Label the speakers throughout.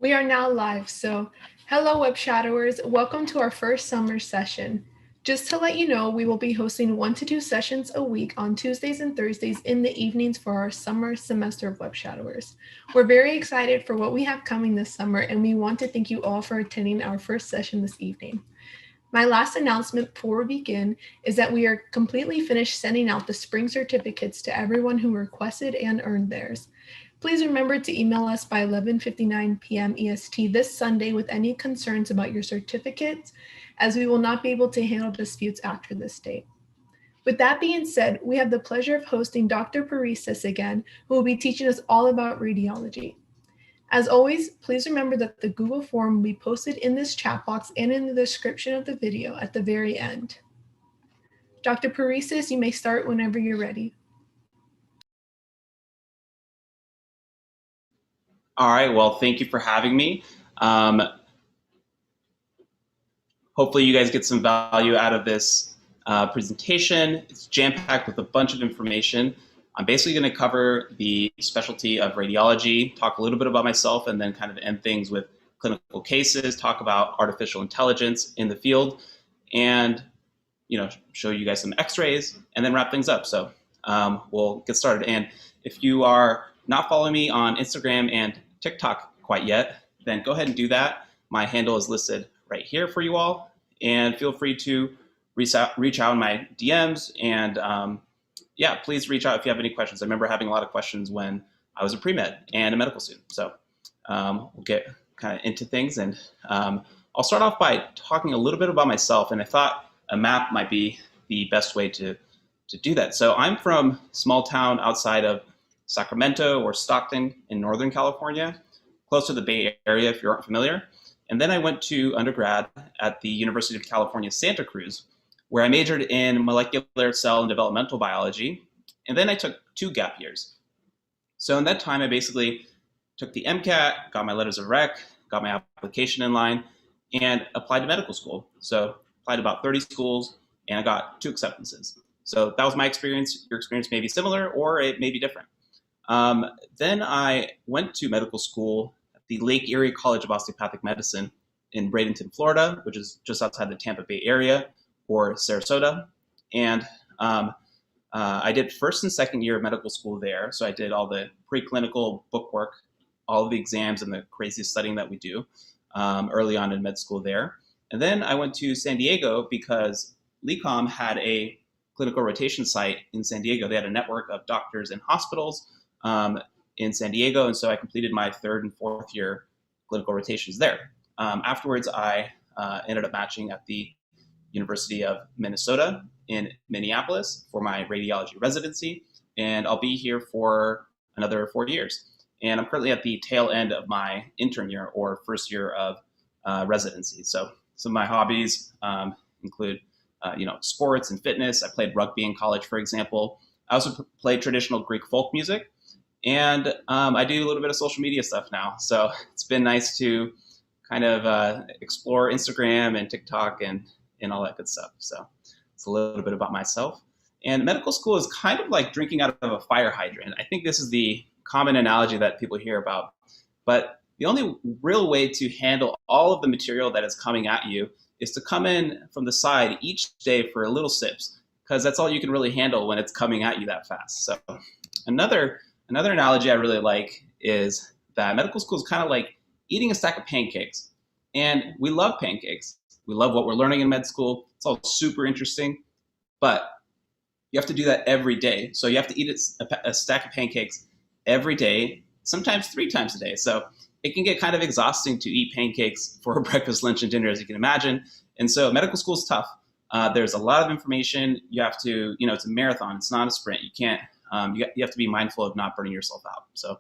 Speaker 1: We are now live, so hello web shadowers, welcome to our first summer session. Just to let you know, we will be hosting 1 to 2 sessions a week on Tuesdays and Thursdays in the evenings for our summer semester of web shadowers. We're very excited for what we have coming this summer, and we want to thank you all for attending our first session this evening. My last announcement before we begin is that we are completely finished sending out the spring certificates to everyone who requested and earned theirs. Please remember to email us by 11:59 p.m. EST this Sunday with any concerns about your certificates, as we will not be able to handle disputes after this date. With that being said, we have the pleasure of hosting Dr. Parisis again, who will be teaching us all about radiology. As always, please remember that the Google form will be posted in this chat box and in the description of the video at the very end. Dr. Parisis, you may start whenever you're ready.
Speaker 2: All right, well, thank you for having me. Hopefully you guys get some value out of this presentation. It's jam-packed with a bunch of information. I'm basically going to cover the specialty of radiology, talk a little bit about myself, and then kind of end things with clinical cases, talk about artificial intelligence in the field, and show you guys some x-rays, and then wrap things up. So we'll get started. And if you are not following me on Instagram and TikTok quite yet, then go ahead and do that. My handle is listed right here for you all, and feel free to reach out in my DMs, and yeah, please reach out if you have any questions. I remember having a lot of questions when I was a pre-med and a medical student. So we'll get kind of into things, and I'll start off by talking a little bit about myself, and I thought a map might be the best way to do that. So I'm from a small town outside of Sacramento or Stockton in Northern California, close to the Bay Area if you aren't familiar. And then I went to undergrad at the University of California, Santa Cruz, where I majored in molecular cell and developmental biology. And then I took 2 gap years. So in that time, I basically took the MCAT, got my letters of rec, got my application in line, and applied to medical school. So applied to about 30 schools, and I got 2 acceptances. So that was my experience. Your experience may be similar, or it may be different. Then I went to medical school at the Lake Erie College of Osteopathic Medicine in Bradenton, Florida, which is just outside the Tampa Bay area, or Sarasota. And I did first and second year of medical school there. So I did all the preclinical book work, all of the exams, and the crazy studying that we do early on in med school there. And then I went to San Diego because LECOM had a clinical rotation site in San Diego. They had a network of doctors and hospitals in San Diego. And so I completed my 3rd and 4th year clinical rotations there. Afterwards, I ended up matching at the University of Minnesota in Minneapolis for my radiology residency. And I'll be here for another 4 years. And I'm currently at the tail end of my intern year or first year of residency. So some of my hobbies include sports and fitness. I played rugby in college, for example. I also played traditional Greek folk music. And I do a little bit of social media stuff now. So it's been nice to kind of explore Instagram and TikTok and all that good stuff. So it's a little bit about myself. And medical school is kind of like drinking out of a fire hydrant. I think this is the common analogy that people hear about. But the only real way to handle all of the material that is coming at you is to come in from the side each day for little sips, because that's all you can really handle when it's coming at you that fast. So another analogy I really like is that medical school is kind of like eating a stack of pancakes. And we love pancakes. We love what we're learning in med school. It's all super interesting, but you have to do that every day. So you have to eat a stack of pancakes every day, sometimes 3 times a day. So it can get kind of exhausting to eat pancakes for breakfast, lunch, and dinner, as you can imagine. And so medical school is tough. There's a lot of information. You have to, it's a marathon. It's not a sprint. You can't, you have to be mindful of not burning yourself out. So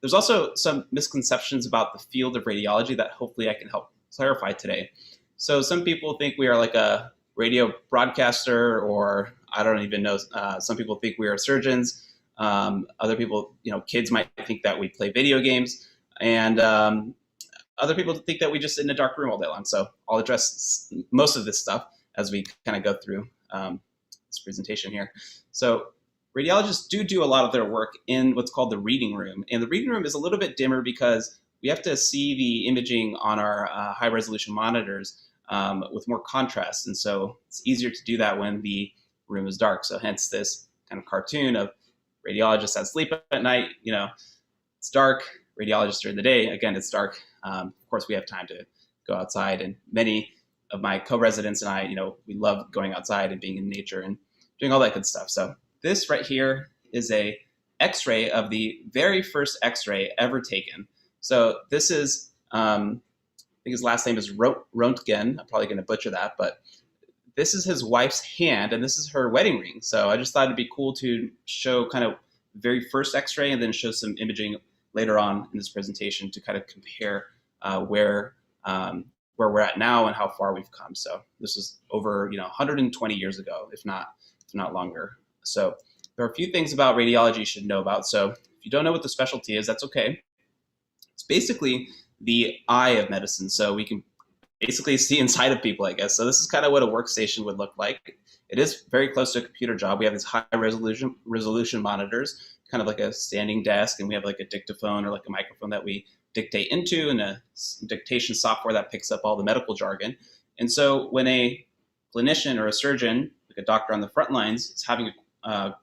Speaker 2: there's also some misconceptions about the field of radiology that hopefully I can help clarify today. So some people think we are like a radio broadcaster, or I don't even know. Some people think we are surgeons. Other people, kids might think that we play video games, and other people think that we just sit in a dark room all day long. So I'll address most of this stuff as we kind of go through this presentation here. So radiologists do a lot of their work in what's called the reading room. And the reading room is a little bit dimmer because we have to see the imaging on our high resolution monitors with more contrast. And so it's easier to do that when the room is dark. So hence this kind of cartoon of radiologists that sleep at night, it's dark. Radiologists during the day, again, it's dark. Of course, we have time to go outside, and many of my co-residents and I, we love going outside and being in nature and doing all that good stuff. So this right here is a X-ray of the very first X-ray ever taken. So this is, I think his last name is Röntgen. I'm probably going to butcher that, but this is his wife's hand, and this is her wedding ring. So I just thought it'd be cool to show kind of very first X-ray and then show some imaging later on in this presentation to kind of compare where we're at now and how far we've come. So this is over 120 years ago, if not longer. So there are a few things about radiology you should know about. So if you don't know what the specialty is, that's okay. It's basically the eye of medicine. So we can basically see inside of people, I guess. So this is kind of what a workstation would look like. It is very close to a computer job. We have these high resolution monitors, kind of like a standing desk, and we have like a dictaphone or like a microphone that we dictate into, and a dictation software that picks up all the medical jargon. And so when a clinician or a surgeon, like a doctor on the front lines, is having a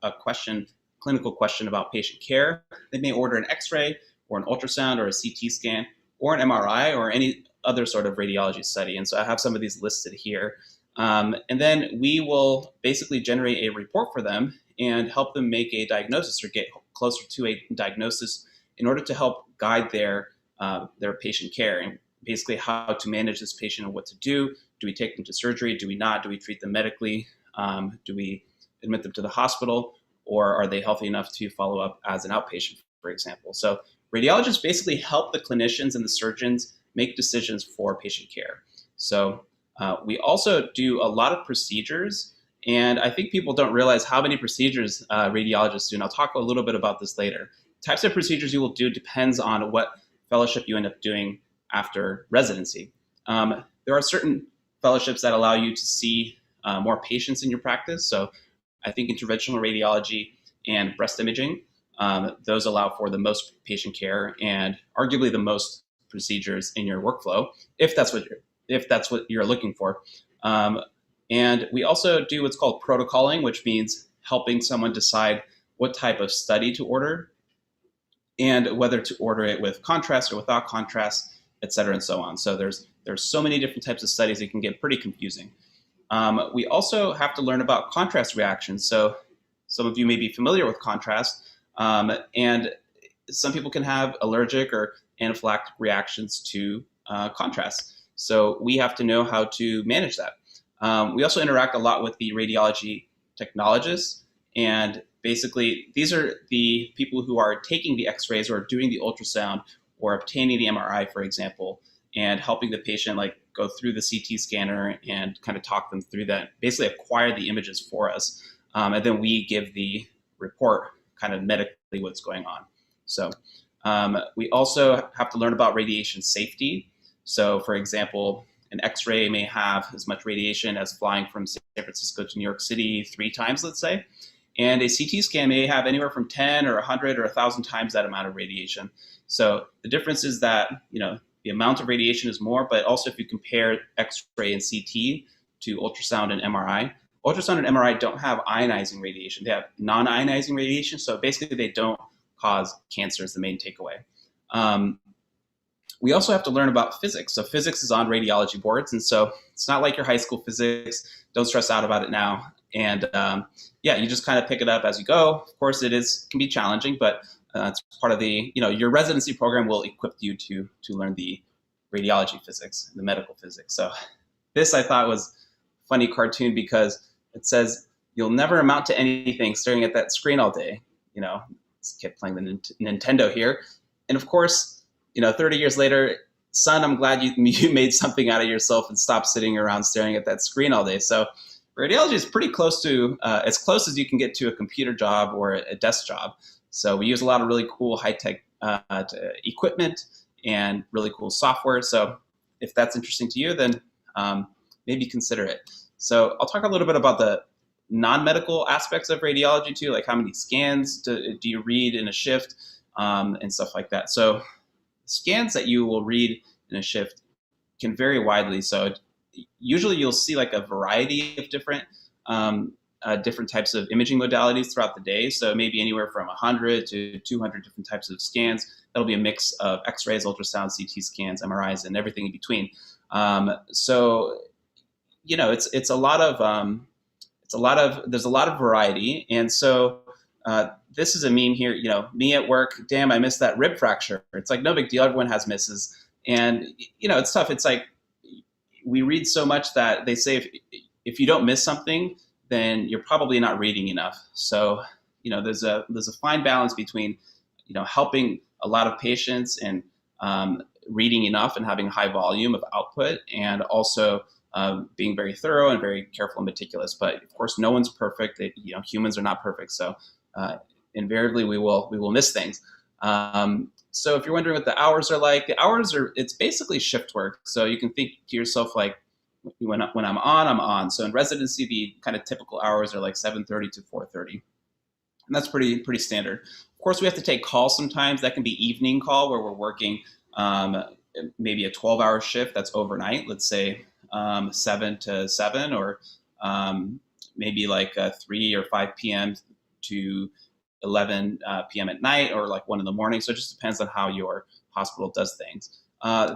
Speaker 2: clinical question about patient care, they may order an X-ray or an ultrasound or a CT scan or an MRI or any other sort of radiology study. And so I have some of these listed here. And then we will basically generate a report for them and help them make a diagnosis or get closer to a diagnosis in order to help guide their patient care and basically how to manage this patient and what to do. Do we take them to surgery? Do we not? Do we treat them medically? Do we admit them to the hospital? Or are they healthy enough to follow up as an outpatient, for example? So radiologists basically help the clinicians and the surgeons make decisions for patient care. So we also do a lot of procedures, and I think people don't realize how many procedures radiologists do, and I'll talk a little bit about this later. Types of procedures you will do depends on what fellowship you end up doing after residency. There are certain fellowships that allow you to see more patients in your practice. So I think interventional radiology and breast imaging, those allow for the most patient care and arguably the most procedures in your workflow, if that's what you're looking for. And we also do what's called protocoling, which means helping someone decide what type of study to order and whether to order it with contrast or without contrast, et cetera, and so on. So there's so many different types of studies that can get pretty confusing. We also have to learn about contrast reactions. So some of you may be familiar with contrast, and some people can have allergic or anaphylactic reactions to contrast. So we have to know how to manage that. We also interact a lot with the radiology technologists, and basically these are the people who are taking the x-rays or doing the ultrasound or obtaining the MRI, for example, and helping the patient like go through the CT scanner and kind of talk them through that, basically acquire the images for us. And then we give the report kind of medically what's going on. So we also have to learn about radiation safety. So for example, an X-ray may have as much radiation as flying from San Francisco to New York City 3 times, let's say. And a CT scan may have anywhere from 10 or 100 or 1,000 times that amount of radiation. So the difference is that, the amount of radiation is more, but also if you compare X-ray and CT to ultrasound and MRI, ultrasound and MRI don't have ionizing radiation. They have non-ionizing radiation. So basically they don't cause cancer is the main takeaway. We also have to learn about physics. So physics is on radiology boards. And so it's not like your high school physics. Don't stress out about it now. And you just kind of pick it up as you go. Of course, can be challenging, but it's part of the, your residency program will equip you to learn the radiology physics, the medical physics. So this I thought was a funny cartoon because it says, you'll never amount to anything staring at that screen all day. This kid playing the Nintendo here. And of course, 30 years later, son, I'm glad you made something out of yourself and stopped sitting around staring at that screen all day. So radiology is pretty close to, as close as you can get to a computer job or a desk job. So we use a lot of really cool high-tech equipment and really cool software. So if that's interesting to you, then maybe consider it. So I'll talk a little bit about the non-medical aspects of radiology too, like how many scans do you read in a shift, and stuff like that. So scans that you will read in a shift can vary widely. So usually you'll see like a variety of different types of imaging modalities throughout the day. So maybe anywhere from 100 to 200 different types of scans. That'll be a mix of X-rays, ultrasound, CT scans, MRIs, and everything in between. So it's a lot of there's a lot of variety, and so this is a meme here. Me at work, damn, I missed that rib fracture. It's like no big deal. Everyone has misses, and it's tough. It's like we read so much that they say if you don't miss something, then you're probably not reading enough. So there's a fine balance between helping a lot of patients and reading enough and having a high volume of output, and also being very thorough and very careful and meticulous. But of course, no one's perfect. Humans are not perfect, so invariably we will miss things. So if you're wondering what the hours are like, it's basically shift work. So you can think to yourself like, when I'm on, I'm on. So in residency, the kind of typical hours are like 7:30 to 4:30, and that's pretty standard. Of course, we have to take calls sometimes. That can be evening call where we're working maybe a 12-hour shift that's overnight. Let's say 7 to 7, or maybe like 3 or 5 p.m. to 11 p.m. at night, or like 1 in the morning. So it just depends on how your hospital does things.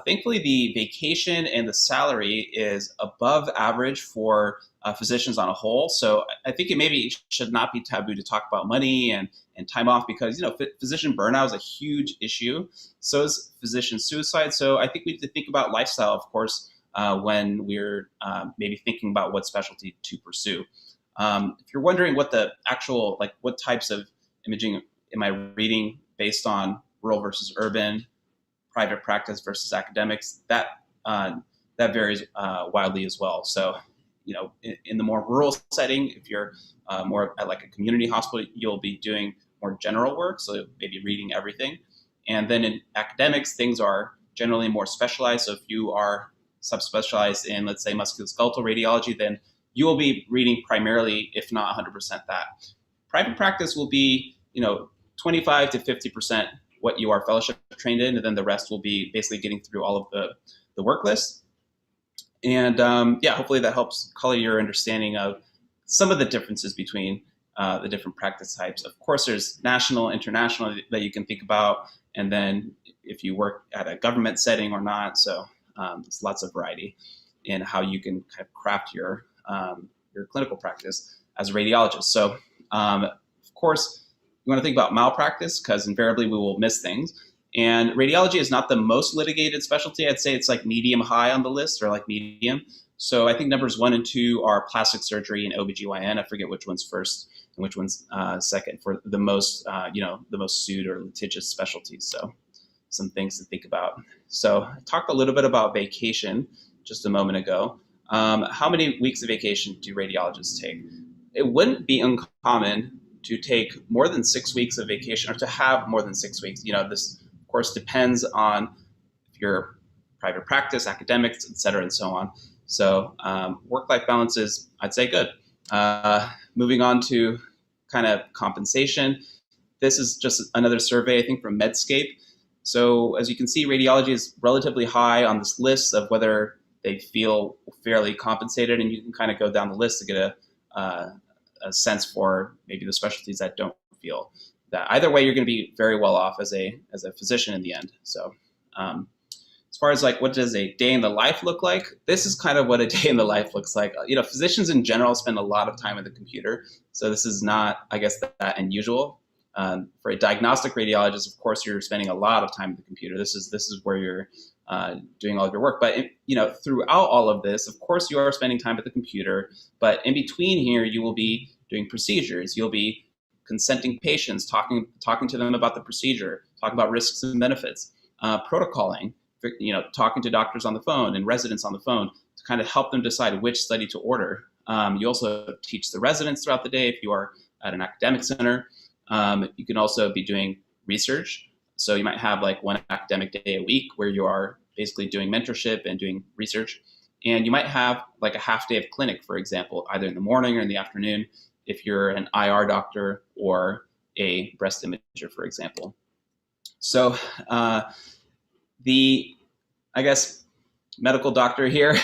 Speaker 2: Thankfully, the vacation and the salary is above average for physicians on a whole. So I think it maybe should not be taboo to talk about money and time off, because physician burnout is a huge issue. So is physician suicide. So I think we need to think about lifestyle, of course, when we're maybe thinking about what specialty to pursue. If you're wondering what the actual, like what types of imaging am I reading based on rural versus urban, private practice versus academics, that varies wildly as well. So, in the more rural setting, if you're more at like a community hospital, you'll be doing more general work, so maybe reading everything. And then in academics, things are generally more specialized. So if you are subspecialized in, let's say, musculoskeletal radiology, then you will be reading primarily, if not 100% that. Private practice will be, 25 to 50% what you are fellowship trained in, and then the rest will be basically getting through all of the work list. And hopefully that helps color your understanding of some of the differences between the different practice types. Of course, there's national, international that you can think about, and then if you work at a government setting or not. So there's lots of variety in how you can kind of craft your clinical practice as a radiologist. So of course, you want to think about malpractice, because invariably we will miss things. And radiology is not the most litigated specialty. I'd say it's like medium high on the list, or like medium. So I think numbers 1 and 2 are plastic surgery and OBGYN. I forget which one's first and which one's second for the most, the most sued or litigious specialties. So some things to think about. So I talked a little bit about vacation just a moment ago. How many weeks of vacation do radiologists take? It wouldn't be uncommon to take more than 6 weeks of vacation, or to have more than 6 weeks. This of course depends on if you're private practice, academics, et cetera, and so on. So work-life balance is, I'd say, good. Moving on to kind of compensation. This is just another survey, I think, from Medscape. So as you can see, radiology is relatively high on this list of whether they feel fairly compensated, and you can kind of go down the list to get a sense for maybe the specialties that don't feel that. Either way, you're going to be very well off as a physician in the end. So as far as like what does a day in the life look like, this is kind of what a day in the life looks like. Physicians in general spend a lot of time at the computer, so this is not, I guess, that unusual. For a diagnostic radiologist, of course, you're spending a lot of time at the computer. This is where you're doing all of your work. But throughout all of this, of course, you are spending time at the computer. But in between here, you will be doing procedures. You'll be consenting patients, talking to them about the procedure, talking about risks and benefits, protocoling. Talking to doctors on the phone and residents on the phone to kind of help them decide which study to order. You also teach the residents throughout the day if you are at an academic center. You can also be doing research. So you might have like one academic day a week where you are basically doing mentorship and doing research. And you might have like a half day of clinic, for example, either in the morning or in the afternoon, if you're an IR doctor or a breast imager, for example. So the, I guess, medical doctor here,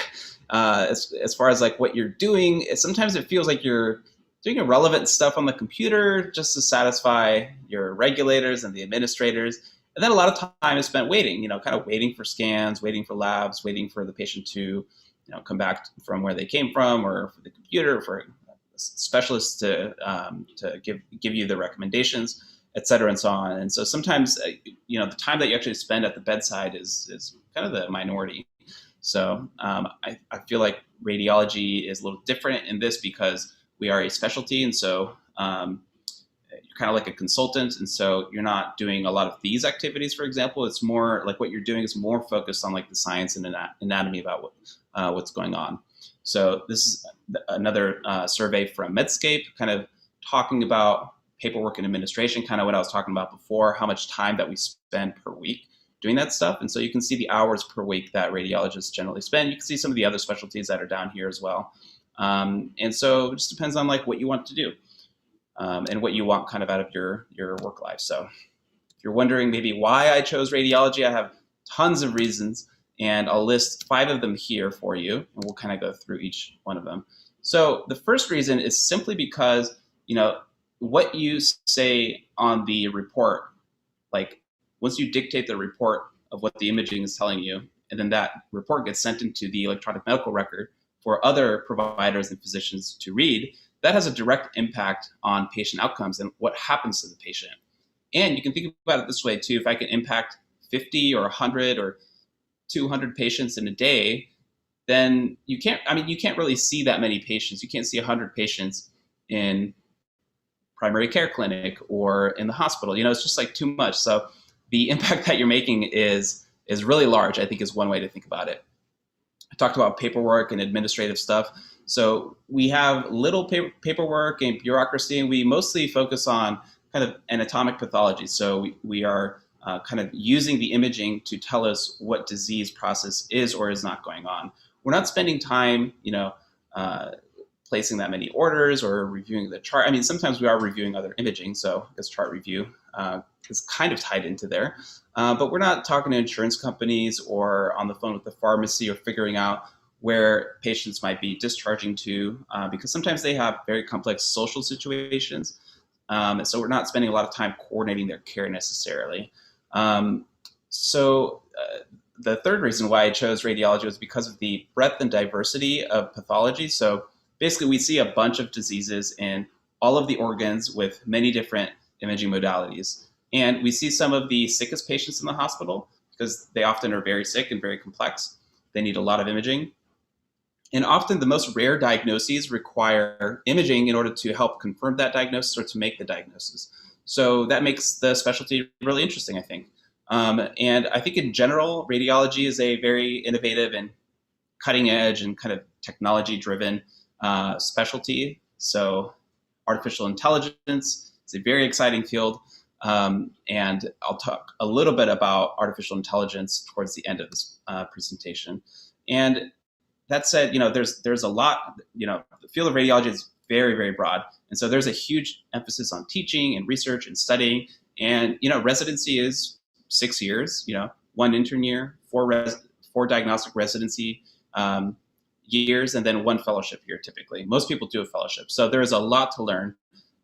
Speaker 2: as far as like what you're doing, sometimes it feels like you're doing irrelevant stuff on the computer just to satisfy your regulators and the administrators. And then a lot of time is spent waiting, kind of waiting for scans, waiting for labs, waiting for the patient to, come back from where they came from, or for the computer, for specialists to give you the recommendations, et cetera, and so on. And so sometimes, the time that you actually spend at the bedside is kind of the minority. So I feel like radiology is a little different in this because we are a specialty, and so you're kind of like a consultant, and so you're not doing a lot of these activities. For example, it's more like what you're doing is more focused on like the science and anatomy about what's going on. So this is another survey from Medscape, kind of talking about paperwork and administration, kind of what I was talking about before, how much time that we spend per week doing that stuff. And so you can see the hours per week that radiologists generally spend. You can see some of the other specialties that are down here as well. And so it just depends on like what you want to do and what you want kind of out of your work life. So if you're wondering maybe why I chose radiology, I have tons of reasons, and I'll list 5 of them here for you, and we'll kind of go through each one of them. So the first reason is simply because, what you say on the report, like once you dictate the report of what the imaging is telling you, and then that report gets sent into the electronic medical record for other providers and physicians to read, that has a direct impact on patient outcomes and what happens to the patient. And you can think about it this way too: if I can impact 50 or 100 or 200 patients in a day, then you can't really see that many patients. You can't see 100 patients in primary care clinic or in the hospital. It's just like too much. So the impact that you're making is really large, I think, is one way to think about it. I talked about paperwork and administrative stuff. So we have little paperwork and bureaucracy, and we mostly focus on kind of anatomic pathology. So we are kind of using the imaging to tell us what disease process is or is not going on. We're not spending time, placing that many orders or reviewing the chart. I mean, sometimes we are reviewing other imaging, so this chart review is kind of tied into there. But we're not talking to insurance companies or on the phone with the pharmacy or figuring out where patients might be discharging to, because sometimes they have very complex social situations. So we're not spending a lot of time coordinating their care necessarily. So the third reason why I chose radiology was because of the breadth and diversity of pathology. So basically, we see a bunch of diseases in all of the organs with many different imaging modalities. And we see some of the sickest patients in the hospital because they often are very sick and very complex. They need a lot of imaging. And often the most rare diagnoses require imaging in order to help confirm that diagnosis or to make the diagnosis. So that makes the specialty really interesting, I think. And I think in general, radiology is a very innovative and cutting edge and kind of technology driven specialty. So artificial intelligence is a very exciting field. And I'll talk a little bit about artificial intelligence towards the end of this presentation. And that said, there's a lot, the field of radiology is very, very broad. And so there's a huge emphasis on teaching and research and studying. And, residency is 6 years, 1 intern year, 4 diagnostic residency years, and then 1 fellowship year typically. Most people do a fellowship. So there is a lot to learn.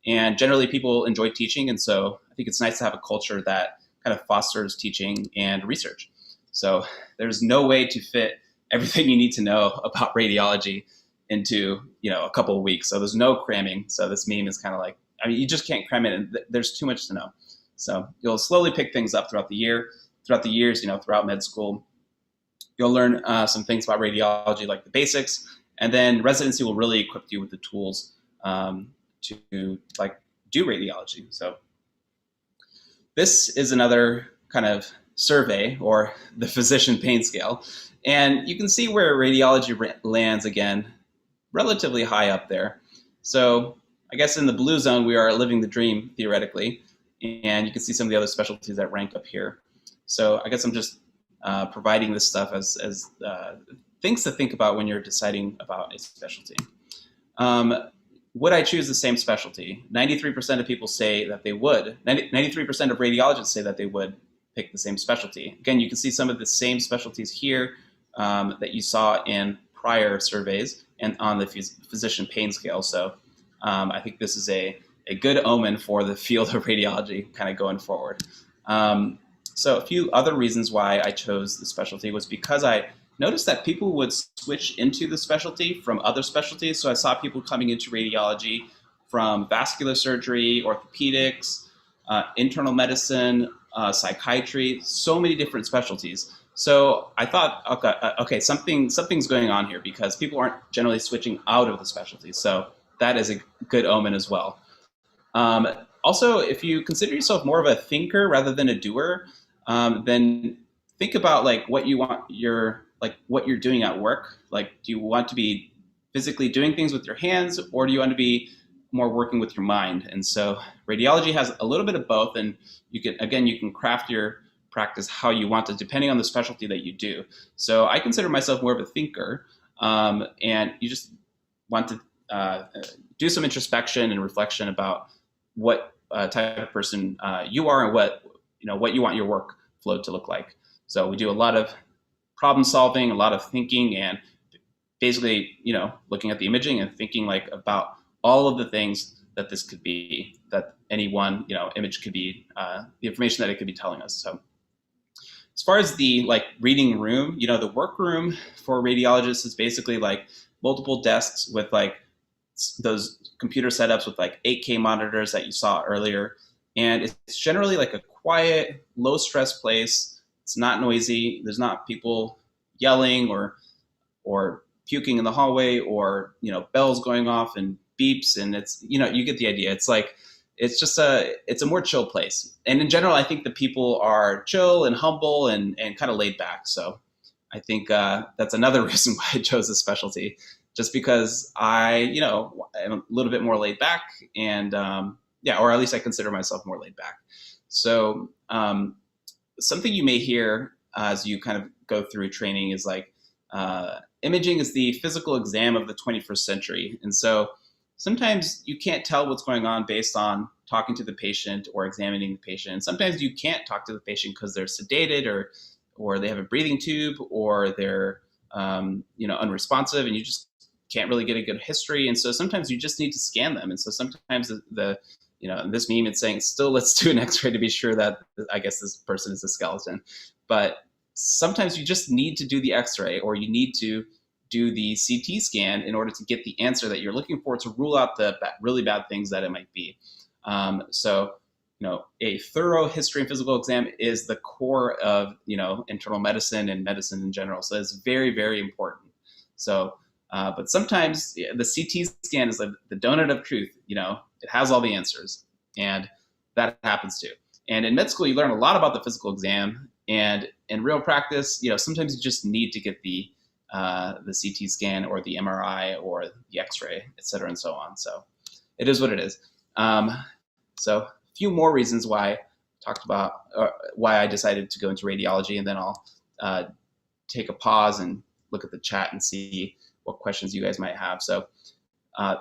Speaker 2: And generally people enjoy teaching. And so I think it's nice to have a culture that kind of fosters teaching and research. So there's no way to fit everything you need to know about radiology into, a couple of weeks. So there's no cramming. So this meme is kind of like, you just can't cram it in. There's too much to know. So you'll slowly pick things up throughout the years, throughout med school. You'll learn some things about radiology, like the basics, and then residency will really equip you with the tools to do radiology. So this is another kind of survey, or the physician pain scale. And you can see where radiology lands again, relatively high up there. So I guess in the blue zone, we are living the dream theoretically. And you can see some of the other specialties that rank up here. So I guess I'm just providing this stuff as things to think about when you're deciding about a specialty. Um, would I choose the same specialty? 93% of people say that they would. 93% of radiologists say that they would pick the same specialty. Again, you can see some of the same specialties here that you saw in prior surveys and on the physician pain scale. So I think this is a good omen for the field of radiology kind of going forward. So a few other reasons why I chose the specialty was because I noticed that people would switch into the specialty from other specialties. So I saw people coming into radiology from vascular surgery, orthopedics, internal medicine, psychiatry, so many different specialties. So I thought, okay, something's going on here because people aren't generally switching out of the specialty. So that is a good omen as well. Um, Also, if you consider yourself more of a thinker rather than a doer, then think about like what you want your like what you're doing at work. Like, do you want to be physically doing things with your hands, or do you want to be more working with your mind? And so, radiology has a little bit of both, and you can craft your practice how you want to, depending on the specialty that you do. So, I consider myself more of a thinker, and you just want to do some introspection and reflection about what type of person you are and what you want your workflow to look like. So we do a lot of problem solving, a lot of thinking, and basically looking at the imaging and thinking like about all of the things that this could be, that any one image could be, the information that it could be telling us. So as far as the like reading room, the workroom for radiologists is basically like multiple desks with like those computer setups with like 8K monitors that you saw earlier. And it's generally like a quiet, low stress place. It's not noisy. There's not people yelling or puking in the hallway or, bells going off and beeps. And it's, you get the idea. It's like, it's a more chill place. And in general, I think the people are chill and humble and kind of laid back. So I think that's another reason why I chose this specialty. Just because I, am a little bit more laid back and, or at least I consider myself more laid back. So something you may hear as you kind of go through training is like, imaging is the physical exam of the 21st century. And so sometimes you can't tell what's going on based on talking to the patient or examining the patient. And sometimes you can't talk to the patient because they're sedated or they have a breathing tube or they're, unresponsive, and you just can't really get a good history. And so sometimes you just need to scan them. And so sometimes the this meme is saying, still, let's do an x-ray to be sure that I guess this person is a skeleton. But sometimes you just need to do the x-ray or you need to do the CT scan in order to get the answer that you're looking for to rule out the really bad things that it might be. So a thorough history and physical exam is the core of, internal medicine and medicine in general. So it's very, very important. So, but sometimes the CT scan is like the donut of truth. It has all the answers, and that happens too. And in med school, you learn a lot about the physical exam, and in real practice, sometimes you just need to get the CT scan or the MRI or the X-ray, et cetera, and so on. So it is what it is. So a few more reasons why I talked about why I decided to go into radiology, and then I'll take a pause and look at the chat and see what questions you guys might have. So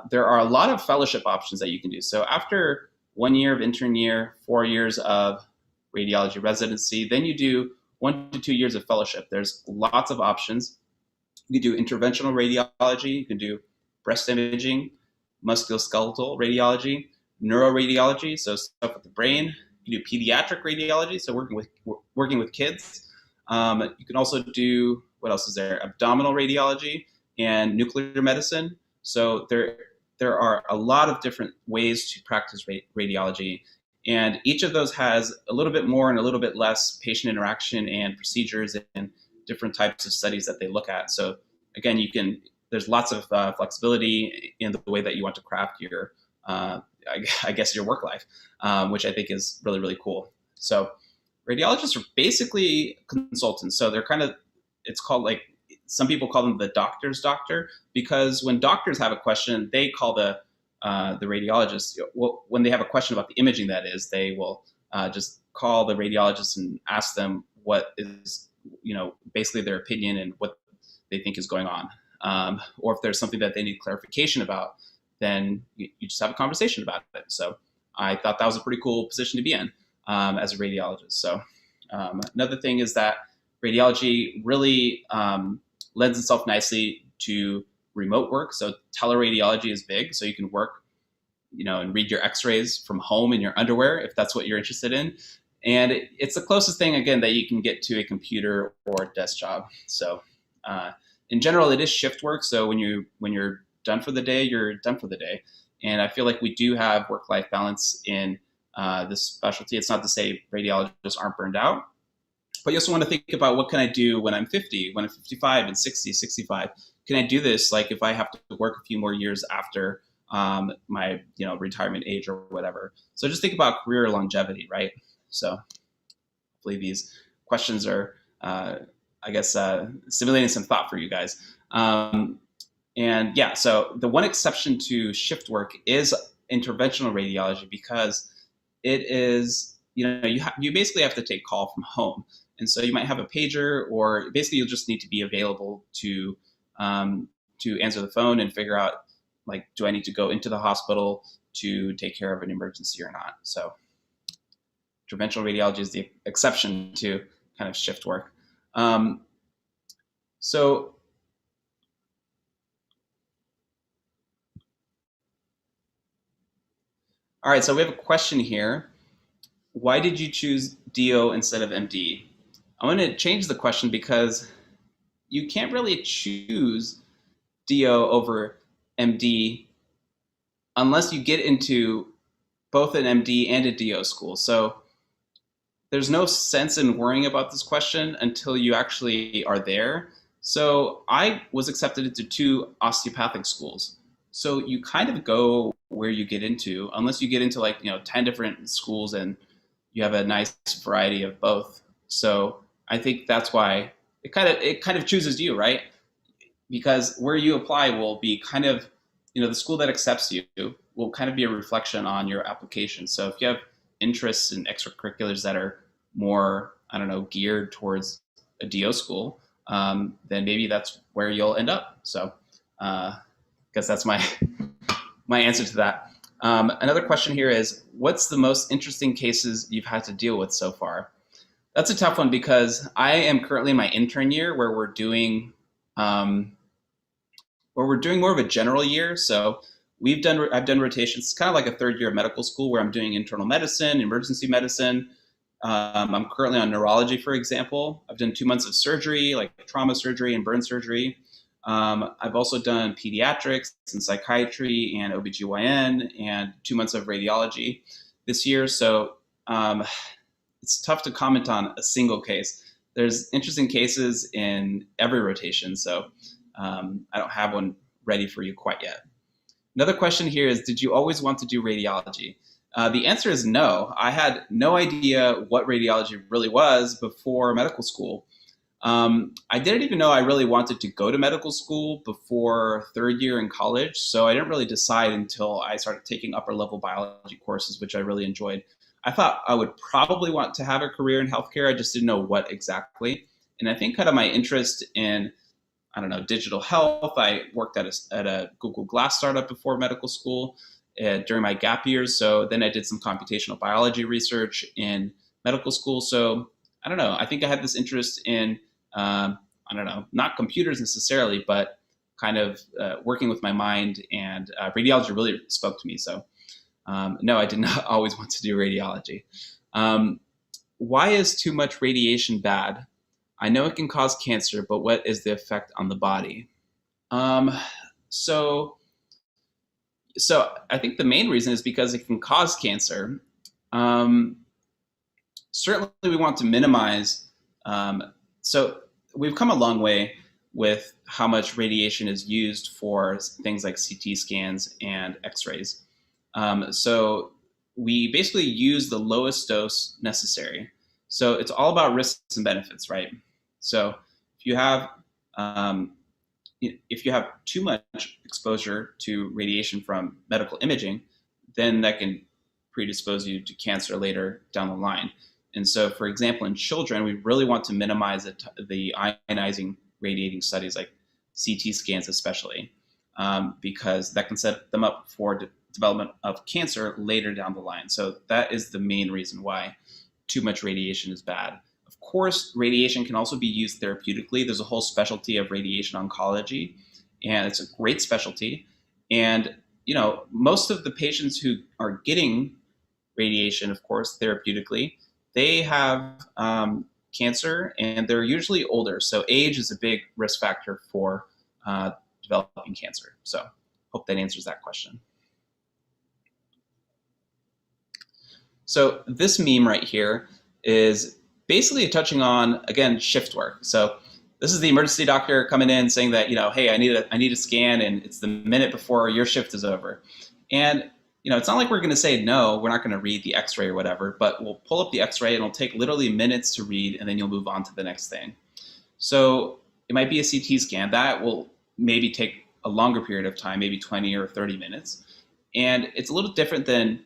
Speaker 2: there are a lot of fellowship options that you can do. So after 1 year of intern year, 4 years of radiology residency, then you do 1 to 2 years of fellowship. There's lots of options. You can do interventional radiology, you can do breast imaging, musculoskeletal radiology, neuroradiology, so stuff with the brain. You can do pediatric radiology, so working with kids. You can also do, what else is there? Abdominal radiology and nuclear medicine. So there are a lot of different ways to practice radiology, and each of those has a little bit more and a little bit less patient interaction and procedures and different types of studies that they look at. So again, there's lots of flexibility in the way that you want to craft your, I guess, your work life, which I think is really, really cool. So radiologists are basically consultants. So it's called, like, some people call them the doctor's doctor, because when doctors have a question, they call the radiologist. Well, when they have a question about the imaging, that is, they will just call the radiologist and ask them what is, basically their opinion and what they think is going on. Or if there's something that they need clarification about, then you just have a conversation about it. So I thought that was a pretty cool position to be in as a radiologist. So another thing is that radiology really lends itself nicely to remote work. So teleradiology is big, so you can work, and read your X-rays from home in your underwear if that's what you're interested in. And it's the closest thing, again, that you can get to a computer or a desk job. So in general, it is shift work. So when you're done for the day, you're done for the day. And I feel like we do have work-life balance in this specialty. It's not to say radiologists aren't burned out, but you also want to think about what can I do when I'm 50, when I'm 55 and 60, 65. Can I do this like if I have to work a few more years after my retirement age or whatever? So just think about career longevity, right? So hopefully these questions are, stimulating some thought for you guys. And yeah, so the one exception to shift work is interventional radiology, because it is, you basically have to take call from home. And so you might have a pager, or basically you'll just need to be available to answer the phone and figure out, like, do I need to go into the hospital to take care of an emergency or not? So interventional radiology is the exception to kind of shift work. All right, so we have a question here. Why did you choose DO instead of MD? I'm going to change the question because you can't really choose DO over MD unless you get into both an MD and a DO school. So there's no sense in worrying about this question until you actually are there. So I was accepted into 2 osteopathic schools. So you kind of go where you get into, unless you get into 10 different schools and you have a nice variety of both. So I think that's why it kind of chooses you, right? Because where you apply will be kind of, the school that accepts you will kind of be a reflection on your application. So if you have interests in extracurriculars that are more, geared towards a DO school, then maybe that's where you'll end up. So I guess that's my answer to that. Another question here is, what's the most interesting cases you've had to deal with so far? That's a tough one, because I am currently in my intern year where we're doing more of a general year. So I've done rotations. It's kind of like a third year of medical school where I'm doing internal medicine, emergency medicine. I'm currently on neurology, for example. I've done 2 months of surgery, like trauma surgery and burn surgery. I've also done pediatrics and psychiatry and OBGYN and 2 months of radiology this year. So it's tough to comment on a single case. There's interesting cases in every rotation. So I don't have one ready for you quite yet. Another question here is, did you always want to do radiology? The answer is no. I had no idea what radiology really was before medical school. I didn't even know I really wanted to go to medical school before third year in college. So I didn't really decide until I started taking upper level biology courses, which I really enjoyed. I thought I would probably want to have a career in healthcare. I just didn't know what exactly. And I think kind of my interest in, digital health. I worked at a Google Glass startup before medical school during my gap years. So then I did some computational biology research in medical school. So I don't know. I think I had this interest in, not computers necessarily, but kind of working with my mind, and radiology really spoke to me. So no, I did not always want to do radiology. Why is too much radiation bad? I know it can cause cancer, but what is the effect on the body? So I think the main reason is because it can cause cancer. Certainly we want to minimize. So we've come a long way with how much radiation is used for things like CT scans and X-rays. So we basically use the lowest dose necessary. So it's all about risks and benefits, right? So if you have too much exposure to radiation from medical imaging, then that can predispose you to cancer later down the line. And so, for example, in children, we really want to minimize the ionizing radiating studies like CT scans especially, because that can set them up for development of cancer later down the line. So that is the main reason why too much radiation is bad. Of course, radiation can also be used therapeutically. There's a whole specialty of radiation oncology, and it's a great specialty. And most of the patients who are getting radiation, of course, therapeutically, they have cancer, and they're usually older. So age is a big risk factor for developing cancer. So hope that answers that question. So this meme right here is basically touching on, again, shift work. So this is the emergency doctor coming in saying that, hey, I need a scan, and it's the minute before your shift is over. And it's not like we're going to say, no, we're not going to read the x-ray or whatever, but we'll pull up the x-ray and it'll take literally minutes to read, and then you'll move on to the next thing. So it might be a CT scan. That will maybe take a longer period of time, maybe 20 or 30 minutes. And it's a little different than,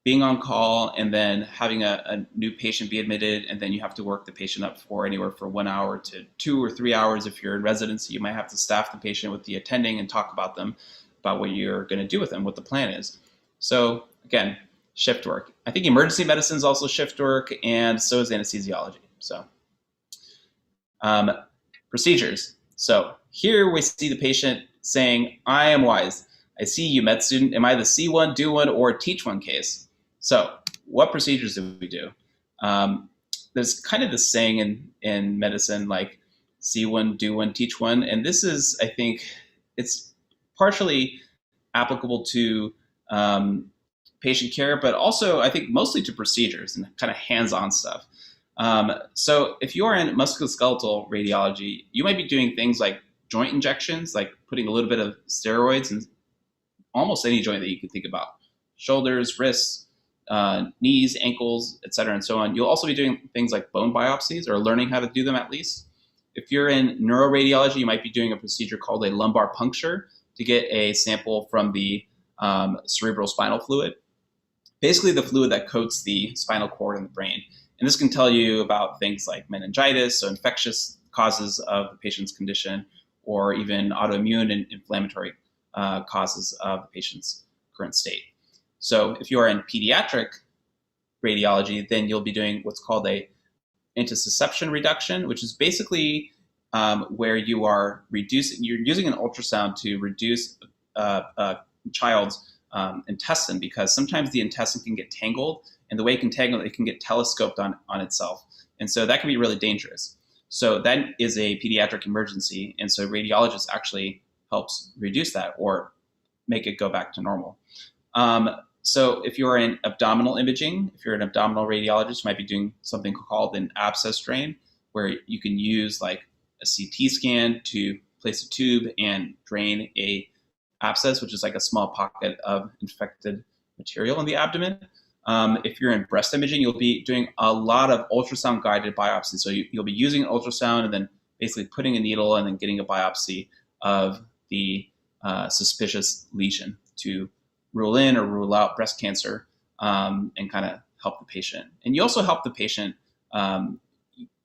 Speaker 2: being on call and then having a new patient be admitted, and then you have to work the patient up for anywhere from 1 hour to 2 or 3 hours. If you're in residency, you might have to staff the patient with the attending and talk about what you're going to do with them, what the plan is. So again, shift work. I think emergency medicine is also shift work, and so is anesthesiology. So procedures. So here we see the patient saying, I am wise. I see you, med student. Am I the see one, do one, or teach one case? So what procedures do we do? There's kind of this saying in medicine, like see one, do one, teach one. And this is, I think, it's partially applicable to patient care, but also I think mostly to procedures and kind of hands-on stuff. So if you're in musculoskeletal radiology, you might be doing things like joint injections, like putting a little bit of steroids in almost any joint that you can think about: shoulders, wrists, knees, ankles, et cetera, and so on. You'll also be doing things like bone biopsies, or learning how to do them at least. If you're in neuroradiology, you might be doing a procedure called a lumbar puncture to get a sample from the cerebral spinal fluid, basically the fluid that coats the spinal cord and the brain. And this can tell you about things like meningitis, so infectious causes of the patient's condition, or even autoimmune and inflammatory causes of the patient's current state. So if you are in pediatric radiology, then you'll be doing what's called a intussusception reduction, which is basically where you're using an ultrasound to reduce a child's intestine, because sometimes the intestine can get tangled, and the way it can tangle, it can get telescoped on itself. And so that can be really dangerous. So that is a pediatric emergency. And so radiologist actually helps reduce that or make it go back to normal. So if you're in abdominal imaging, if you're an abdominal radiologist, you might be doing something called an abscess drain, where you can use like a CT scan to place a tube and drain a abscess, which is like a small pocket of infected material in the abdomen. If you're in breast imaging, you'll be doing a lot of ultrasound guided biopsies. So you'll be using an ultrasound and then basically putting a needle and then getting a biopsy of the suspicious lesion to rule in or rule out breast cancer, and kind of help the patient. And you also help the patient.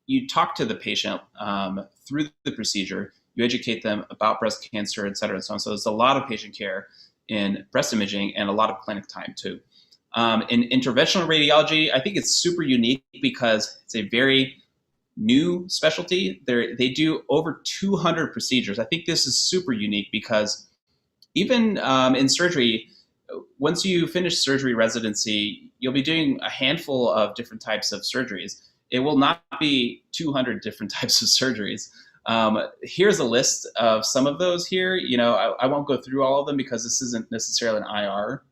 Speaker 2: You talk to the patient through the procedure. You educate them about breast cancer, et cetera, and so on. So there's a lot of patient care in breast imaging and a lot of clinic time too. In interventional radiology, I think it's super unique because it's a very new specialty. They do over 200 procedures. I think this is super unique because even in surgery, once you finish surgery residency, you'll be doing a handful of different types of surgeries. It will not be 200 different types of surgeries. Here's a list of some of those here. I won't go through all of them because this isn't necessarily an IR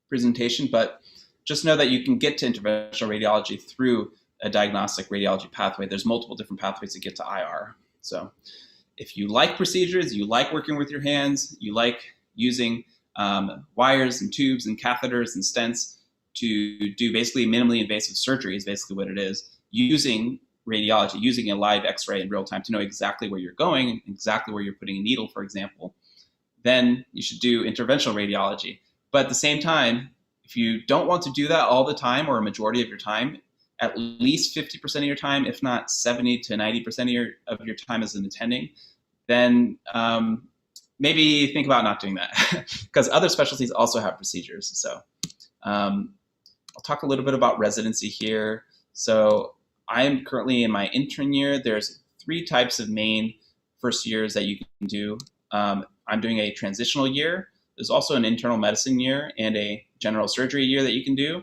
Speaker 2: presentation, but just know that you can get to interventional radiology through a diagnostic radiology pathway. There's multiple different pathways to get to IR. So if you like procedures, you like working with your hands, you like using wires and tubes and catheters and stents to do basically minimally invasive surgery is basically what it is, using radiology, using a live x-ray in real time to know exactly where you're going, exactly where you're putting a needle, for example, then you should do interventional radiology. But at the same time, if you don't want to do that all the time or a majority of your time, at least 50% of your time, if not 70 to 90% of your time as an attending, then maybe think about not doing that because other specialties also have procedures. So um, I'll talk a little bit about residency here. So I'm currently in my intern year. There's three types of main first years that you can do. I'm doing a transitional year. There's also an internal medicine year and a general surgery year that you can do.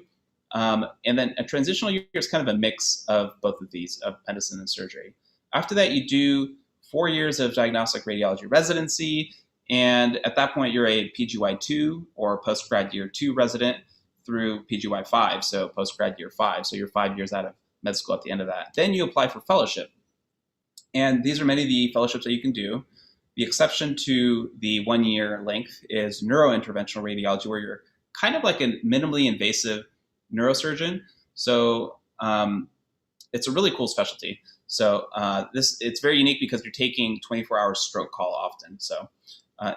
Speaker 2: And then a transitional year is kind of a mix of both of these, of medicine and surgery. After that, you do 4 years of diagnostic radiology residency. And at that point, you're a PGY2 or postgrad year 2 resident through PGY5, so postgrad year 5. So you're 5 years out of med school at the end of that. Then you apply for fellowship. And these are many of the fellowships that you can do. The exception to the 1 year length is neurointerventional radiology, where you're kind of like a minimally invasive neurosurgeon. So it's a really cool specialty. So it's very unique because you're taking 24-hour stroke call often. So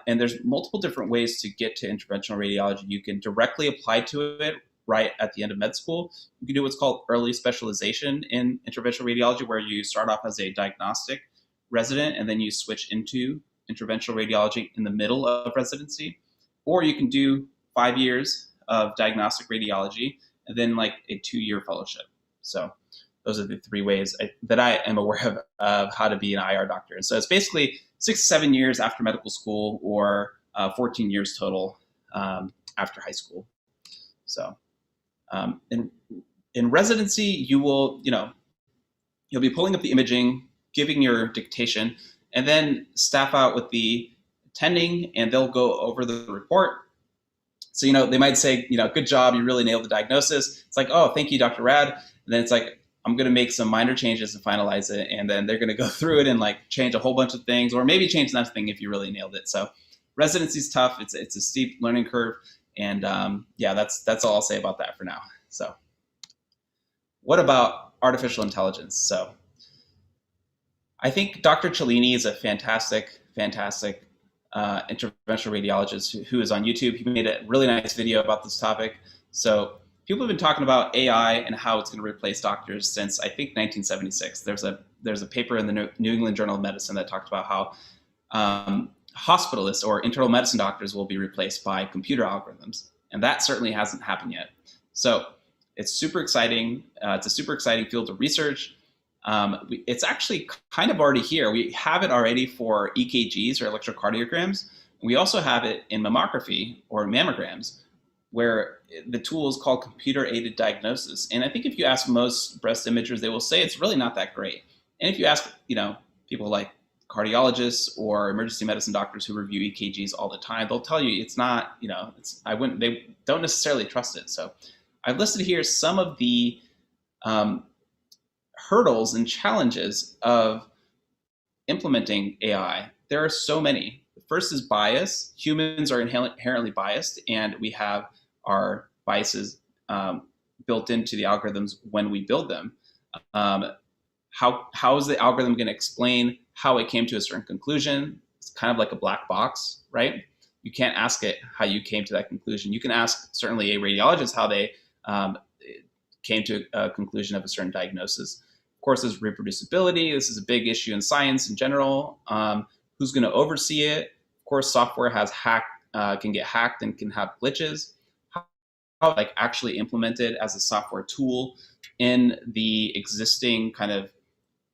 Speaker 2: and there's multiple different ways to get to interventional radiology. You can directly apply to it right at the end of med school. You can do what's called early specialization in interventional radiology, where you start off as a diagnostic resident and then you switch into interventional radiology in the middle of residency. Or you can do 5 years of diagnostic radiology and then like a 2 year fellowship. So those are the three ways that I am aware of how to be an IR doctor. And so it's basically 6 to 7 years after medical school, or 14 years total after high school. So in residency, you'll be pulling up the imaging, giving your dictation, and then staff out with the attending, and they'll go over the report. So, they might say, good job, you really nailed the diagnosis. It's like, oh, thank you, Dr. Rad. And then it's like, I'm going to make some minor changes and finalize it. And then they're going to go through it and like change a whole bunch of things, or maybe change nothing if you really nailed it. So residency is tough. It's a steep learning curve. And that's all I'll say about that for now. So what about artificial intelligence? So I think Dr. Cellini is a fantastic interventional radiologist who is on YouTube. He made a really nice video about this topic. So people have been talking about AI and how it's going to replace doctors since I think 1976. There's a paper in the New England Journal of Medicine that talked about how hospitalists or internal medicine doctors will be replaced by computer algorithms, and that certainly hasn't happened yet. So it's super exciting. It's a super exciting field of research. It's actually kind of already here. We have it already for EKGs or electrocardiograms. We also have it in mammography or mammograms, where the tool is called computer-aided diagnosis. And I think if you ask most breast imagers, they will say it's really not that great. And if you ask, people like cardiologists or emergency medicine doctors who review EKGs all the time, they'll tell you it's not, they don't necessarily trust it. So I've listed here some of the hurdles and challenges of implementing AI. There are so many. The first is bias. Humans are inherently biased, and we have our biases built into the algorithms when we build them. How is the algorithm going to explain how it came to a certain conclusion? It's kind of like a black box, right? You can't ask it how you came to that conclusion. You can ask certainly a radiologist how they came to a conclusion of a certain diagnosis. Of course, there's reproducibility. This is a big issue in science in general. Who's going to oversee it? Of course, software can get hacked and can have glitches. How actually implemented as a software tool in the existing kind of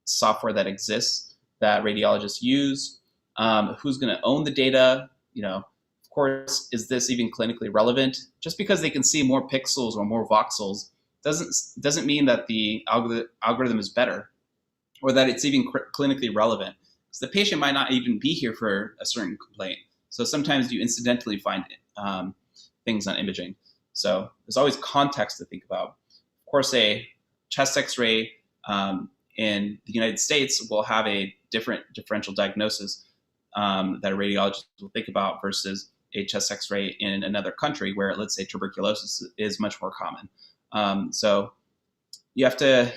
Speaker 2: software that exists that radiologists use? Who's going to own the data? Of course, is this even clinically relevant? Just because they can see more pixels or more voxels doesn't mean that the algorithm is better or that it's even clinically relevant. Because the patient might not even be here for a certain complaint. So sometimes you incidentally find things on imaging. So there's always context to think about. Of course, a chest X-ray in the United States will have a differential diagnosis that a radiologist will think about versus a chest X-ray in another country where, let's say, tuberculosis is much more common. So you have to,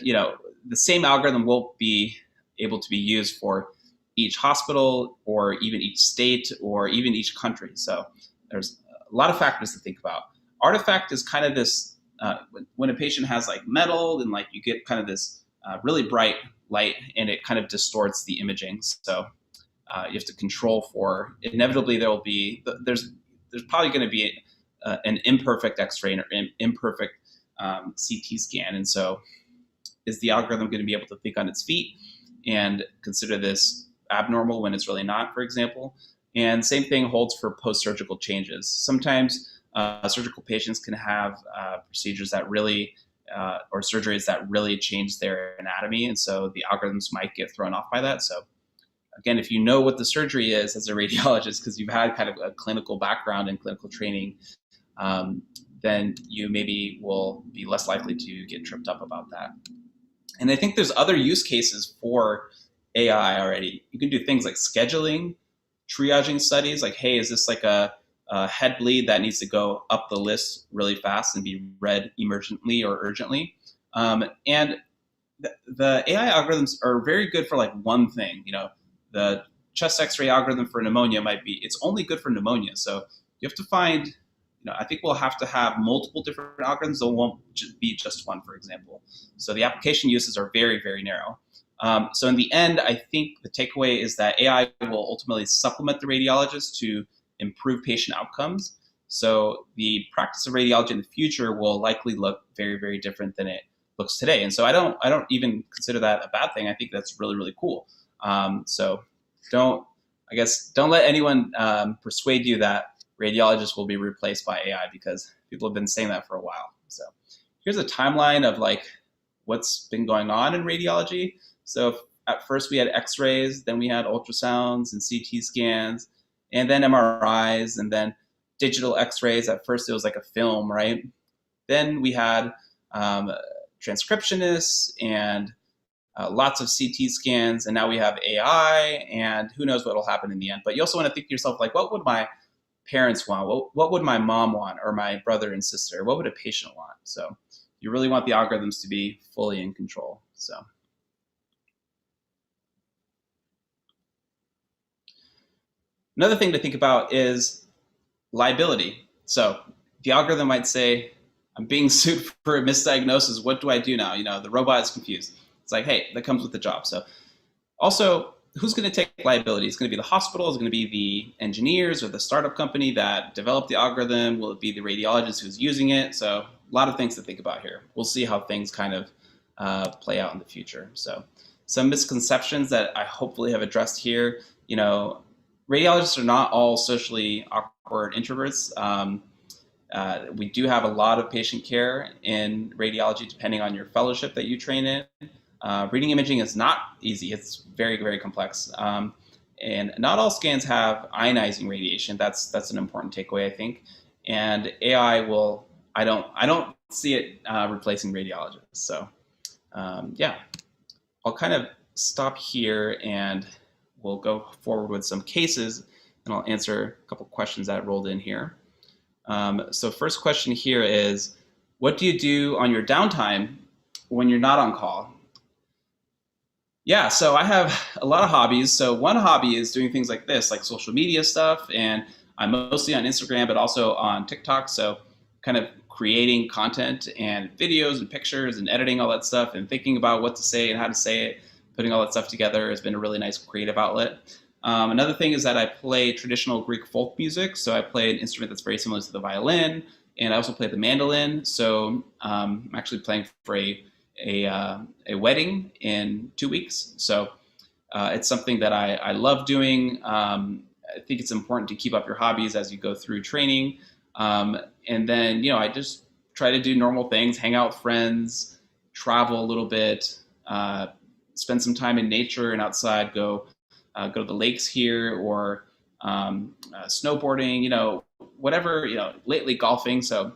Speaker 2: the same algorithm won't be able to be used for each hospital or even each state or even each country. So there's a lot of factors to think about. Artifact is kind of this, when a patient has like metal and like you get kind of this really bright light and it kind of distorts the imaging. So you have to control for. Inevitably, there's probably going to be an imperfect X-ray or an imperfect CT scan, and so is the algorithm going to be able to think on its feet and consider this abnormal when it's really not, for example? And same thing holds for post-surgical changes. Sometimes surgical patients can have procedures that really or surgeries that really change their anatomy, and so the algorithms might get thrown off by that. So again, if you know what the surgery is as a radiologist, because you've had kind of a clinical background and clinical training, then you maybe will be less likely to get tripped up about that. And I think there's other use cases for AI already. You can do things like scheduling, triaging studies, like, hey, is this like a head bleed that needs to go up the list really fast and be read emergently or urgently? And the AI algorithms are very good for like one thing. The chest X-ray algorithm for pneumonia it's only good for pneumonia. So you have to find, I think we'll have to have multiple different algorithms. There won't be just one, for example. So the application uses are very, very narrow. So in the end, I think the takeaway is that AI will ultimately supplement the radiologist to improve patient outcomes. So the practice of radiology in the future will likely look very, very different than it looks today. And so I don't even consider that a bad thing. I think that's really, really cool. So don't let anyone persuade you that radiologists will be replaced by AI, because people have been saying that for a while. So here's a timeline of like what's been going on in radiology. So at first we had X-rays, then we had ultrasounds and CT scans, and then MRIs, and then digital X-rays. At first it was like a film, right? Then we had transcriptionists and lots of CT scans, and now we have AI, and who knows what will happen in the end. But you also want to think to yourself, like, what would my parents want? What would my mom want, or my brother and sister? What would a patient want? So you really want the algorithms to be fully in control. So another thing to think about is liability. So the algorithm might say, I'm being sued for a misdiagnosis. What do I do now? The robot is confused. It's like, hey, that comes with the job. So also, who's going to take liability? It's going to be the hospital. It's going to be the engineers or the startup company that developed the algorithm. Will it be the radiologist who's using it? So a lot of things to think about here. We'll see how things kind of play out in the future. So some misconceptions that I hopefully have addressed here. Radiologists are not all socially awkward introverts. We do have a lot of patient care in radiology, depending on your fellowship that you train in. Reading imaging is not easy. It's very, very complex. And not all scans have ionizing radiation. That's an important takeaway, I think. And AI I don't see it replacing radiologists. So yeah, I'll kind of stop here and we'll go forward with some cases, and I'll answer a couple questions that rolled in here. So first question here is, what do you do on your downtime when you're not on call? Yeah, so I have a lot of hobbies. So one hobby is doing things like this, like social media stuff, and I'm mostly on Instagram, but also on TikTok. So kind of creating content and videos and pictures and editing all that stuff and thinking about what to say and how to say it, putting all that stuff together has been a really nice creative outlet. Another thing is that I play traditional Greek folk music. So I play an instrument that's very similar to the violin, and I also play the mandolin. So I'm actually playing for a wedding in 2 weeks. So it's something that I love doing. I think it's important to keep up your hobbies as you go through training. And then, I just try to do normal things, hang out with friends, travel a little bit, spend some time in nature and outside, go to the lakes here, or snowboarding, whatever, lately golfing. So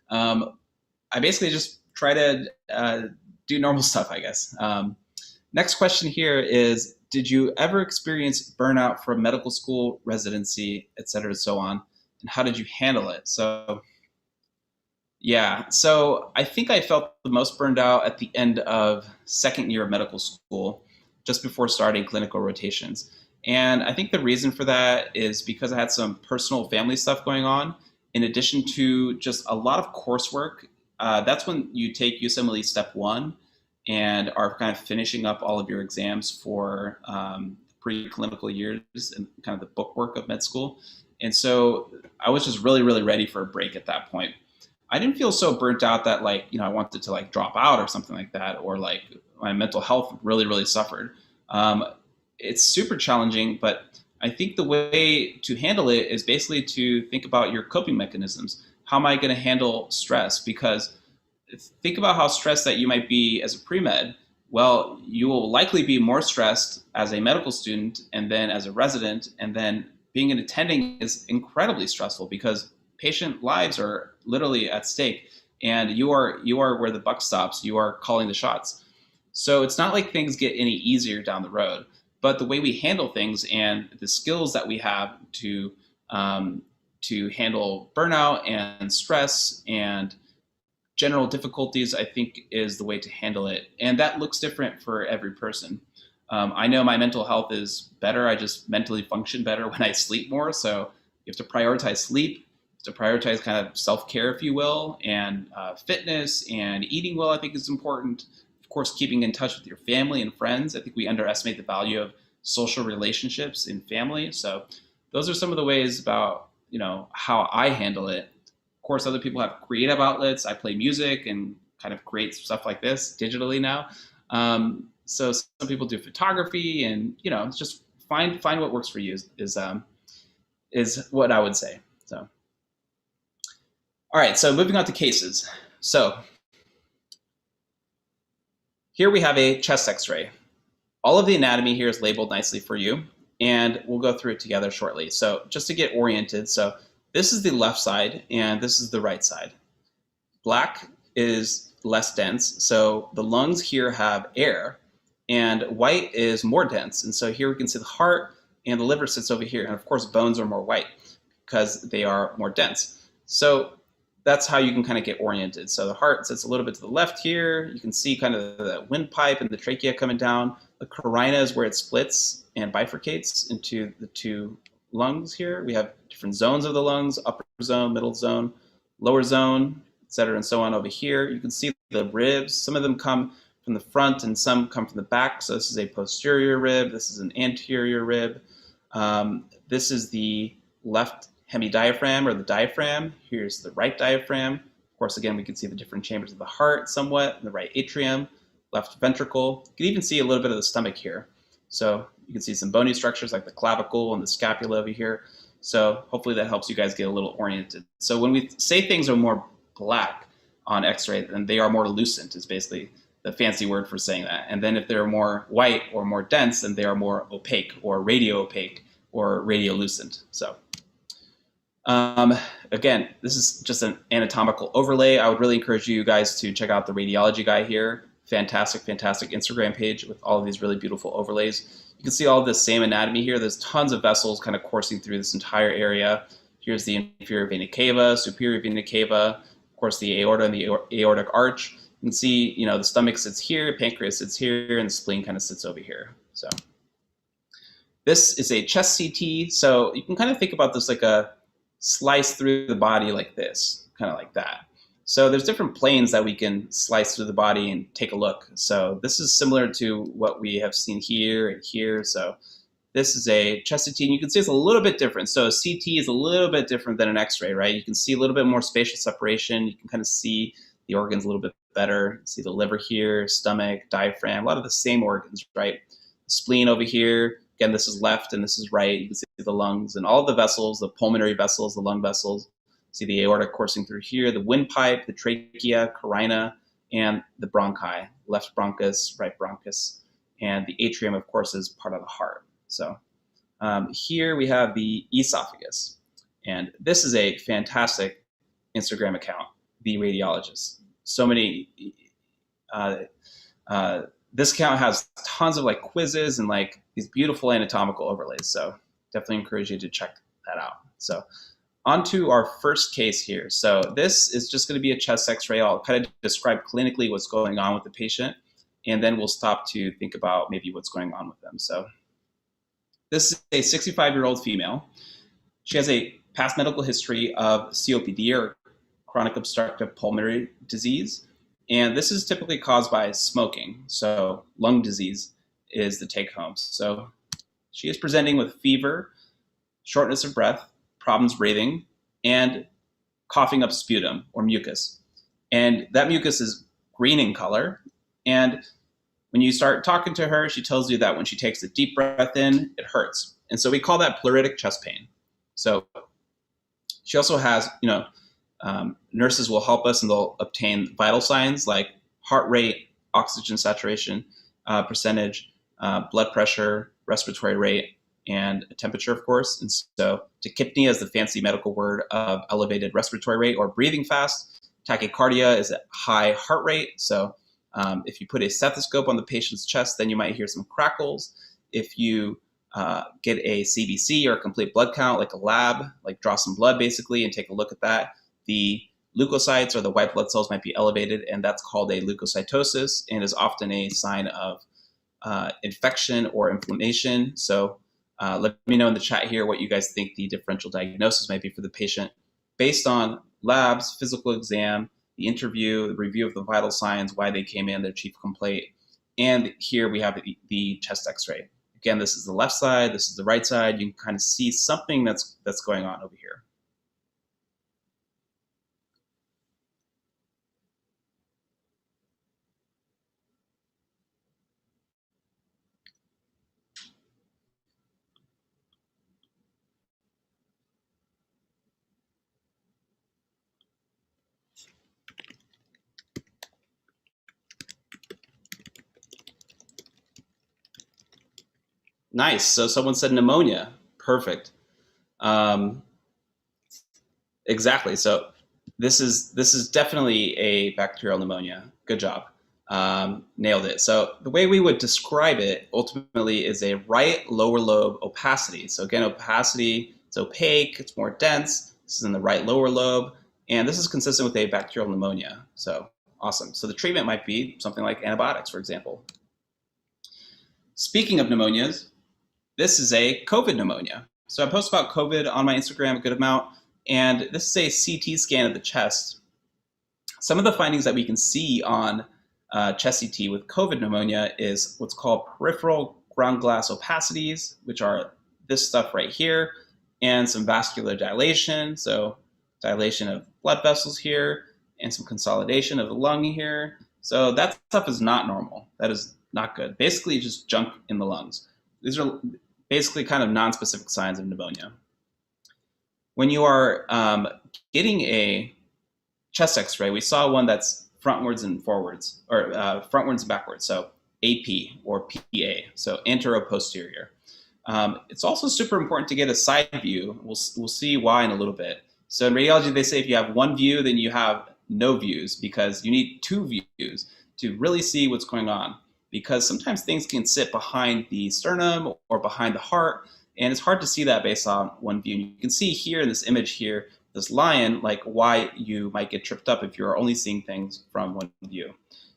Speaker 2: I basically just try to do normal stuff, I guess. Next question here is, did you ever experience burnout from medical school, residency, et cetera, and so on? And how did you handle it? So yeah, so I think I felt the most burned out at the end of second year of medical school, just before starting clinical rotations. And I think the reason for that is because I had some personal family stuff going on, in addition to just a lot of coursework. That's when you take USMLE Step 1 and are kind of finishing up all of your exams for preclinical years and kind of the bookwork of med school. And so I was just really, really ready for a break at that point. I didn't feel so burnt out that like, I wanted to like drop out or something like that, or like my mental health really, really suffered. It's super challenging, but I think the way to handle it is basically to think about your coping mechanisms. How am I going to handle stress? Because think about how stressed that you might be as a pre-med. Well, you will likely be more stressed as a medical student and then as a resident, and then being an attending is incredibly stressful because patient lives are literally at stake, and you are where the buck stops. You are calling the shots. So it's not like things get any easier down the road, but the way we handle things and the skills that we have to handle burnout and stress and general difficulties, I think, is the way to handle it. And that looks different for every person. I know my mental health is better. I just mentally function better when I sleep more. So you have to prioritize sleep, to prioritize kind of self-care, if you will, and fitness and eating well, I think is important. Of course, keeping in touch with your family and friends. I think we underestimate the value of social relationships in family. So those are some of the ways about, how I handle it. Of course, other people have creative outlets. I play music and kind of create stuff like this digitally now. So some people do photography, and just find what works for you is what I would say. So, all right. So moving on to cases. So here we have a chest X-ray. All of the anatomy here is labeled nicely for you, and we'll go through it together shortly. So just to get oriented, so this is the left side and this is the right side. Black is less dense, so the lungs here have air, and white is more dense. And so here we can see the heart and the liver sits over here. And of course, bones are more white because they are more dense. So that's how you can kind of get oriented. So the heart sits a little bit to the left here. You can see kind of the windpipe and the trachea coming down. The carina is where it splits and bifurcates into the two lungs here. We have different zones of the lungs: upper zone, middle zone, lower zone, et cetera, and so on over here. You can see the ribs. Some of them come from the front and some come from the back. So this is a posterior rib. This is an anterior rib. This is the left hemidiaphragm, or the diaphragm. Here's the right diaphragm. Of course, again, we can see the different chambers of the heart somewhat, the right atrium, left ventricle. You can even see a little bit of the stomach here. So you can see some bony structures like the clavicle and the scapula over here. So hopefully that helps you guys get a little oriented. So when we say things are more black on X-ray, then they are more lucent is basically the fancy word for saying that. And then if they're more white or more dense, then they are more opaque or radio-opaque or radiolucent. So again, this is just an anatomical overlay. I would really encourage you guys to check out the radiology guy here. Fantastic, fantastic Instagram page with all of these really beautiful overlays. You can see all the same anatomy here. There's tons of vessels kind of coursing through this entire area. Here's the inferior vena cava, superior vena cava, of course the aorta and the aortic arch. You can see, the stomach sits here, pancreas sits here, and the spleen kind of sits over here. So this is a chest CT. So you can kind of think about this like a slice through the body like this, kind of like that. So there's different planes that we can slice through the body and take a look. So this is similar to what we have seen here and here. So this is a chest CT, and you can see it's a little bit different. So a CT is a little bit different than an X-ray, right? You can see a little bit more spatial separation. You can kind of see the organs a little bit better. See the liver here, stomach, diaphragm, a lot of the same organs, right? The spleen over here. Again, this is left and this is right. You can see the lungs and all the vessels, the pulmonary vessels, the lung vessels. See the aorta coursing through here, the windpipe, the trachea, carina, and the bronchi, left bronchus, right bronchus, and the atrium, of course, is part of the heart. So here we have the esophagus, and this is a fantastic Instagram account, The Radiologist. So many, this account has tons of like quizzes and like these beautiful anatomical overlays. So definitely encourage you to check that out. So on to our first case here. So this is just going to be a chest X-ray. I'll kind of describe clinically what's going on with the patient, and then we'll stop to think about maybe what's going on with them. So this is a 65-year-old female. She has a past medical history of COPD, or chronic obstructive pulmonary disease. And this is typically caused by smoking. So lung disease is the take home. So She is presenting with fever, shortness of breath, problems breathing, and coughing up sputum or mucus. And that mucus is green in color. And when you start talking to her, she tells you that when she takes a deep breath in, it hurts. And so we call that pleuritic chest pain. So she also has, nurses will help us and they'll obtain vital signs like heart rate, oxygen saturation percentage, blood pressure, respiratory rate, and temperature, of course. And so tachypnea is the fancy medical word of elevated respiratory rate or breathing fast. Tachycardia is a high heart rate. So if you put a stethoscope on the patient's chest, then you might hear some crackles. If you get a CBC or a complete blood count, like a lab, like draw some blood basically and take a look at that, the leukocytes or the white blood cells might be elevated, and that's called a leukocytosis and is often a sign of infection or inflammation. So let me know in the chat here what you guys think the differential diagnosis might be for the patient based on labs, physical exam, the interview, the review of the vital signs, why they came in, their chief complaint. And here we have the chest x-ray. Again, this is the left side, this is the right side. You can kind of see something that's going on over here. Nice. So someone said pneumonia. Perfect. Exactly. So this is definitely a bacterial pneumonia. Good job. Nailed it. So the way we would describe it ultimately is a right lower lobe opacity. So again, opacity, it's opaque, it's more dense. This is in the right lower lobe, and this is consistent with a bacterial pneumonia. So awesome. So the treatment might be something like antibiotics, for example. Speaking of pneumonias, this is a COVID pneumonia. So I post about COVID on my Instagram a good amount, and this is a CT scan of the chest. Some of the findings that we can see on chest CT with COVID pneumonia is what's called peripheral ground glass opacities, which are this stuff right here, and some vascular dilation, so dilation of blood vessels here, and some consolidation of the lung here. So that stuff is not normal. That is not good. Basically, just junk in the lungs. These are basically kind of non-specific signs of pneumonia. When you are getting a chest x-ray, we saw one that's frontwards and forwards, or frontwards and backwards, so AP or PA, so anteroposterior. It's also super important to get a side view. We'll see why in a little bit. So in radiology, they say if you have one view, then you have no views, because you need two views to really see what's going on. Because sometimes things can sit behind the sternum or behind the heart, and it's hard to see that based on one view. You can see here in this image here, this lion, like why you might get tripped up if you're only seeing things from one view.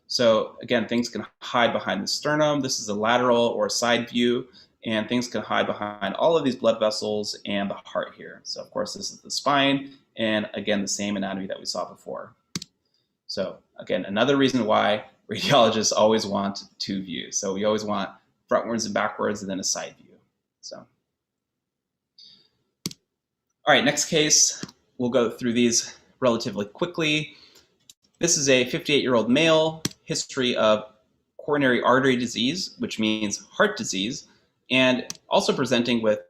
Speaker 2: So again, things can hide behind the sternum. This is a lateral or side view, and things can hide behind all of these blood vessels and the heart here. So of course, this is the spine, and again, the same anatomy that we saw before. So again, another reason why radiologists always want two views. So we always want frontwards and backwards and then a side view. So, all right, next case, we'll go through these relatively quickly. This is a 58-year-old male, history of coronary artery disease, which means heart disease, and also presenting with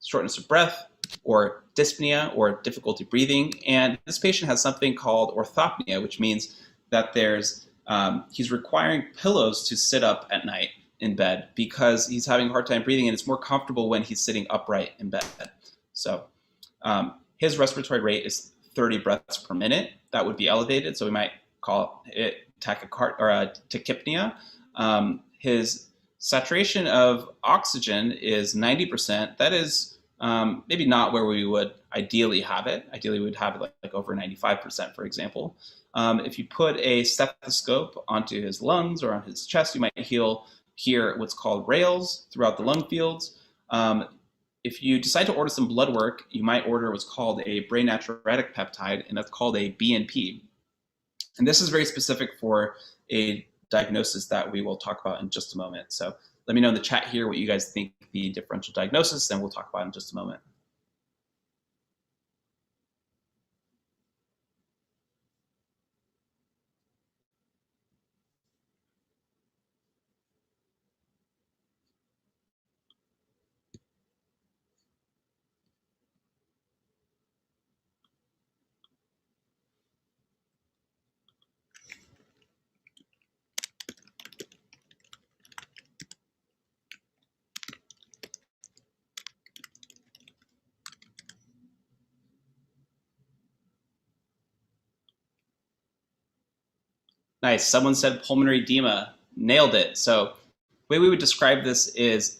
Speaker 2: shortness of breath or dyspnea or difficulty breathing. And this patient has something called orthopnea, which means that he's requiring pillows to sit up at night in bed because he's having a hard time breathing, and it's more comfortable when he's sitting upright in bed. So his respiratory rate is 30 breaths per minute. That would be elevated, so we might call it tachypnea. His saturation of oxygen is 90%. That is maybe not where we would ideally have it. Ideally, we would have it like over 95%, for example. If you put a stethoscope onto his lungs or on his chest, you might hear what's called rales throughout the lung fields. If you decide to order some blood work, you might order what's called a brain natriuretic peptide, and that's called a BNP. And this is very specific for a diagnosis that we will talk about in just a moment. So let me know in the chat here what you guys think the differential diagnosis, and we'll talk about it in just a moment. Nice. Someone said pulmonary edema. Nailed it. So the way we would describe this is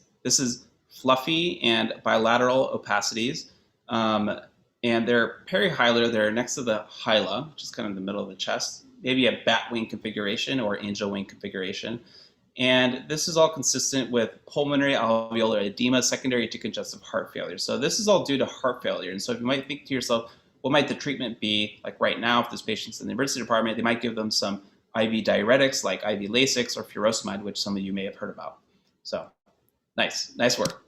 Speaker 2: fluffy and bilateral opacities. And they're perihilar. They're next to the hyla, which is kind of in the middle of the chest. Maybe a bat wing configuration or angel wing configuration. And this is all consistent with pulmonary alveolar edema secondary to congestive heart failure. So this is all due to heart failure. And so if you might think to yourself, what might the treatment be? Like right now, if this patient's in the emergency department, they might give them some IV diuretics like IV Lasix or furosemide, which some of you may have heard about. So nice work.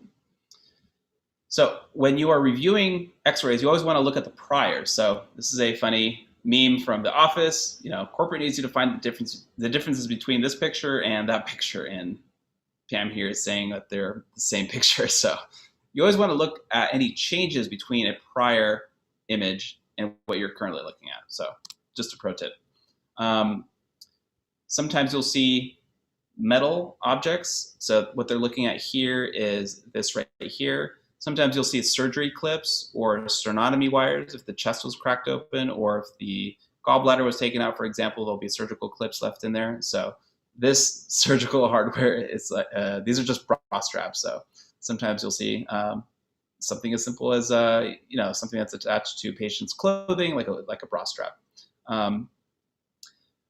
Speaker 2: So when you are reviewing x-rays, you always want to look at the prior. So this is a funny meme from The Office. Corporate needs you to find the differences between this picture and that picture. And Pam here is saying that they're the same picture. So you always want to look at any changes between a prior image and what you're currently looking at. So just a pro tip. Sometimes you'll see metal objects. So what they're looking at here is this right here. Sometimes you'll see surgery clips or sternotomy wires if the chest was cracked open, or if the gallbladder was taken out, for example, there'll be surgical clips left in there. So this surgical hardware is these are just bra straps. So sometimes you'll see something as simple as something that's attached to patient's clothing, like a bra strap.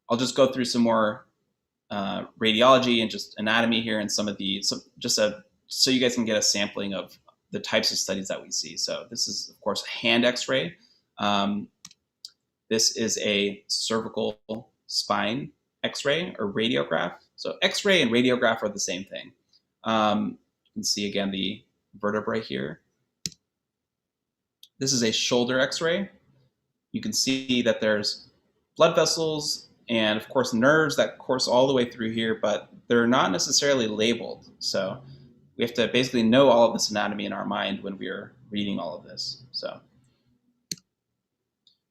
Speaker 2: I'll just go through some more radiology and just anatomy here, and some of the so you guys can get a sampling of the types of studies that we see. So this is, of course, a hand X-ray. This is a cervical spine X-ray or radiograph. So X-ray and radiograph are the same thing. You can see again the vertebrae here. This is a shoulder X-ray. You can see that there's blood vessels and, of course, nerves that course all the way through here, but they're not necessarily labeled. So we have to basically know all of this anatomy in our mind when we're reading all of this. So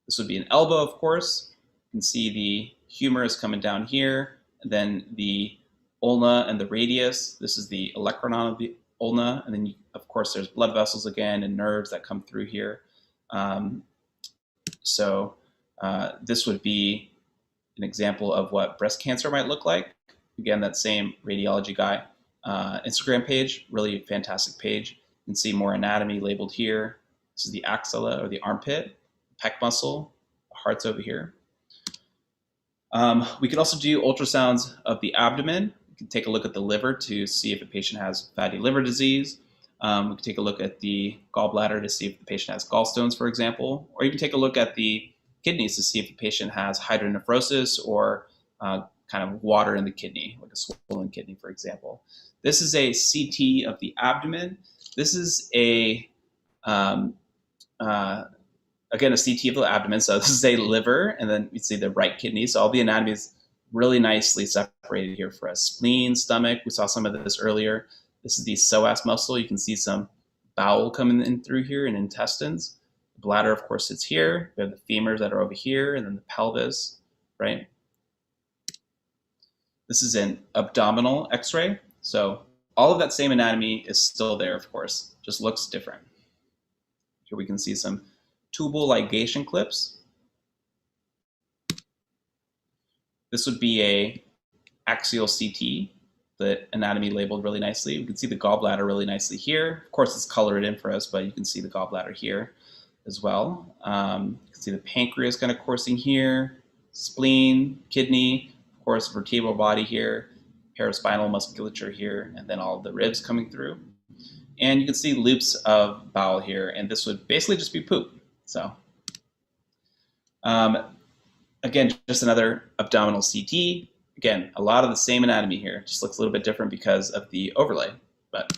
Speaker 2: this would be an elbow, of course. You can see the humerus coming down here, and then the ulna and the radius. This is the olecranon of the ulna, and then, of course, there's blood vessels again and nerves that come through here. This would be an example of what breast cancer might look like. Again, that same radiology guy. Instagram page, really fantastic page. You can see more anatomy labeled here. This is the axilla or the armpit, pec muscle, the heart's over here. We can also do ultrasounds of the abdomen. We can take a look at the liver to see if a patient has fatty liver disease. We can take a look at the gallbladder to see if the patient has gallstones, for example, or even take a look at the kidneys to see if the patient has hydronephrosis or kind of water in the kidney, like a swollen kidney, for example. This is a CT of the abdomen. This is again, a CT of the abdomen. So this is a liver, and then you see the right kidney. So all the anatomy is really nicely separated here for us. Spleen, stomach, we saw some of this earlier. This is the psoas muscle. You can see some bowel coming in through here and intestines. The bladder, of course, sits here. We have the femurs that are over here, and then the pelvis, right? This is an abdominal X-ray. So all of that same anatomy is still there, of course, just looks different. Here we can see some tubal ligation clips. This would be a axial CT, the anatomy labeled really nicely. We can see the gallbladder really nicely here. Of course, it's colored in for us, but you can see the gallbladder here as well. You can see the pancreas kind of coursing here, spleen, kidney, of course, vertebral body here, paraspinal musculature here, and then all of the ribs coming through. And you can see loops of bowel here, and this would basically just be poop. So again, just another abdominal CT. again, a lot of the same anatomy here, just looks a little bit different because of the overlay. But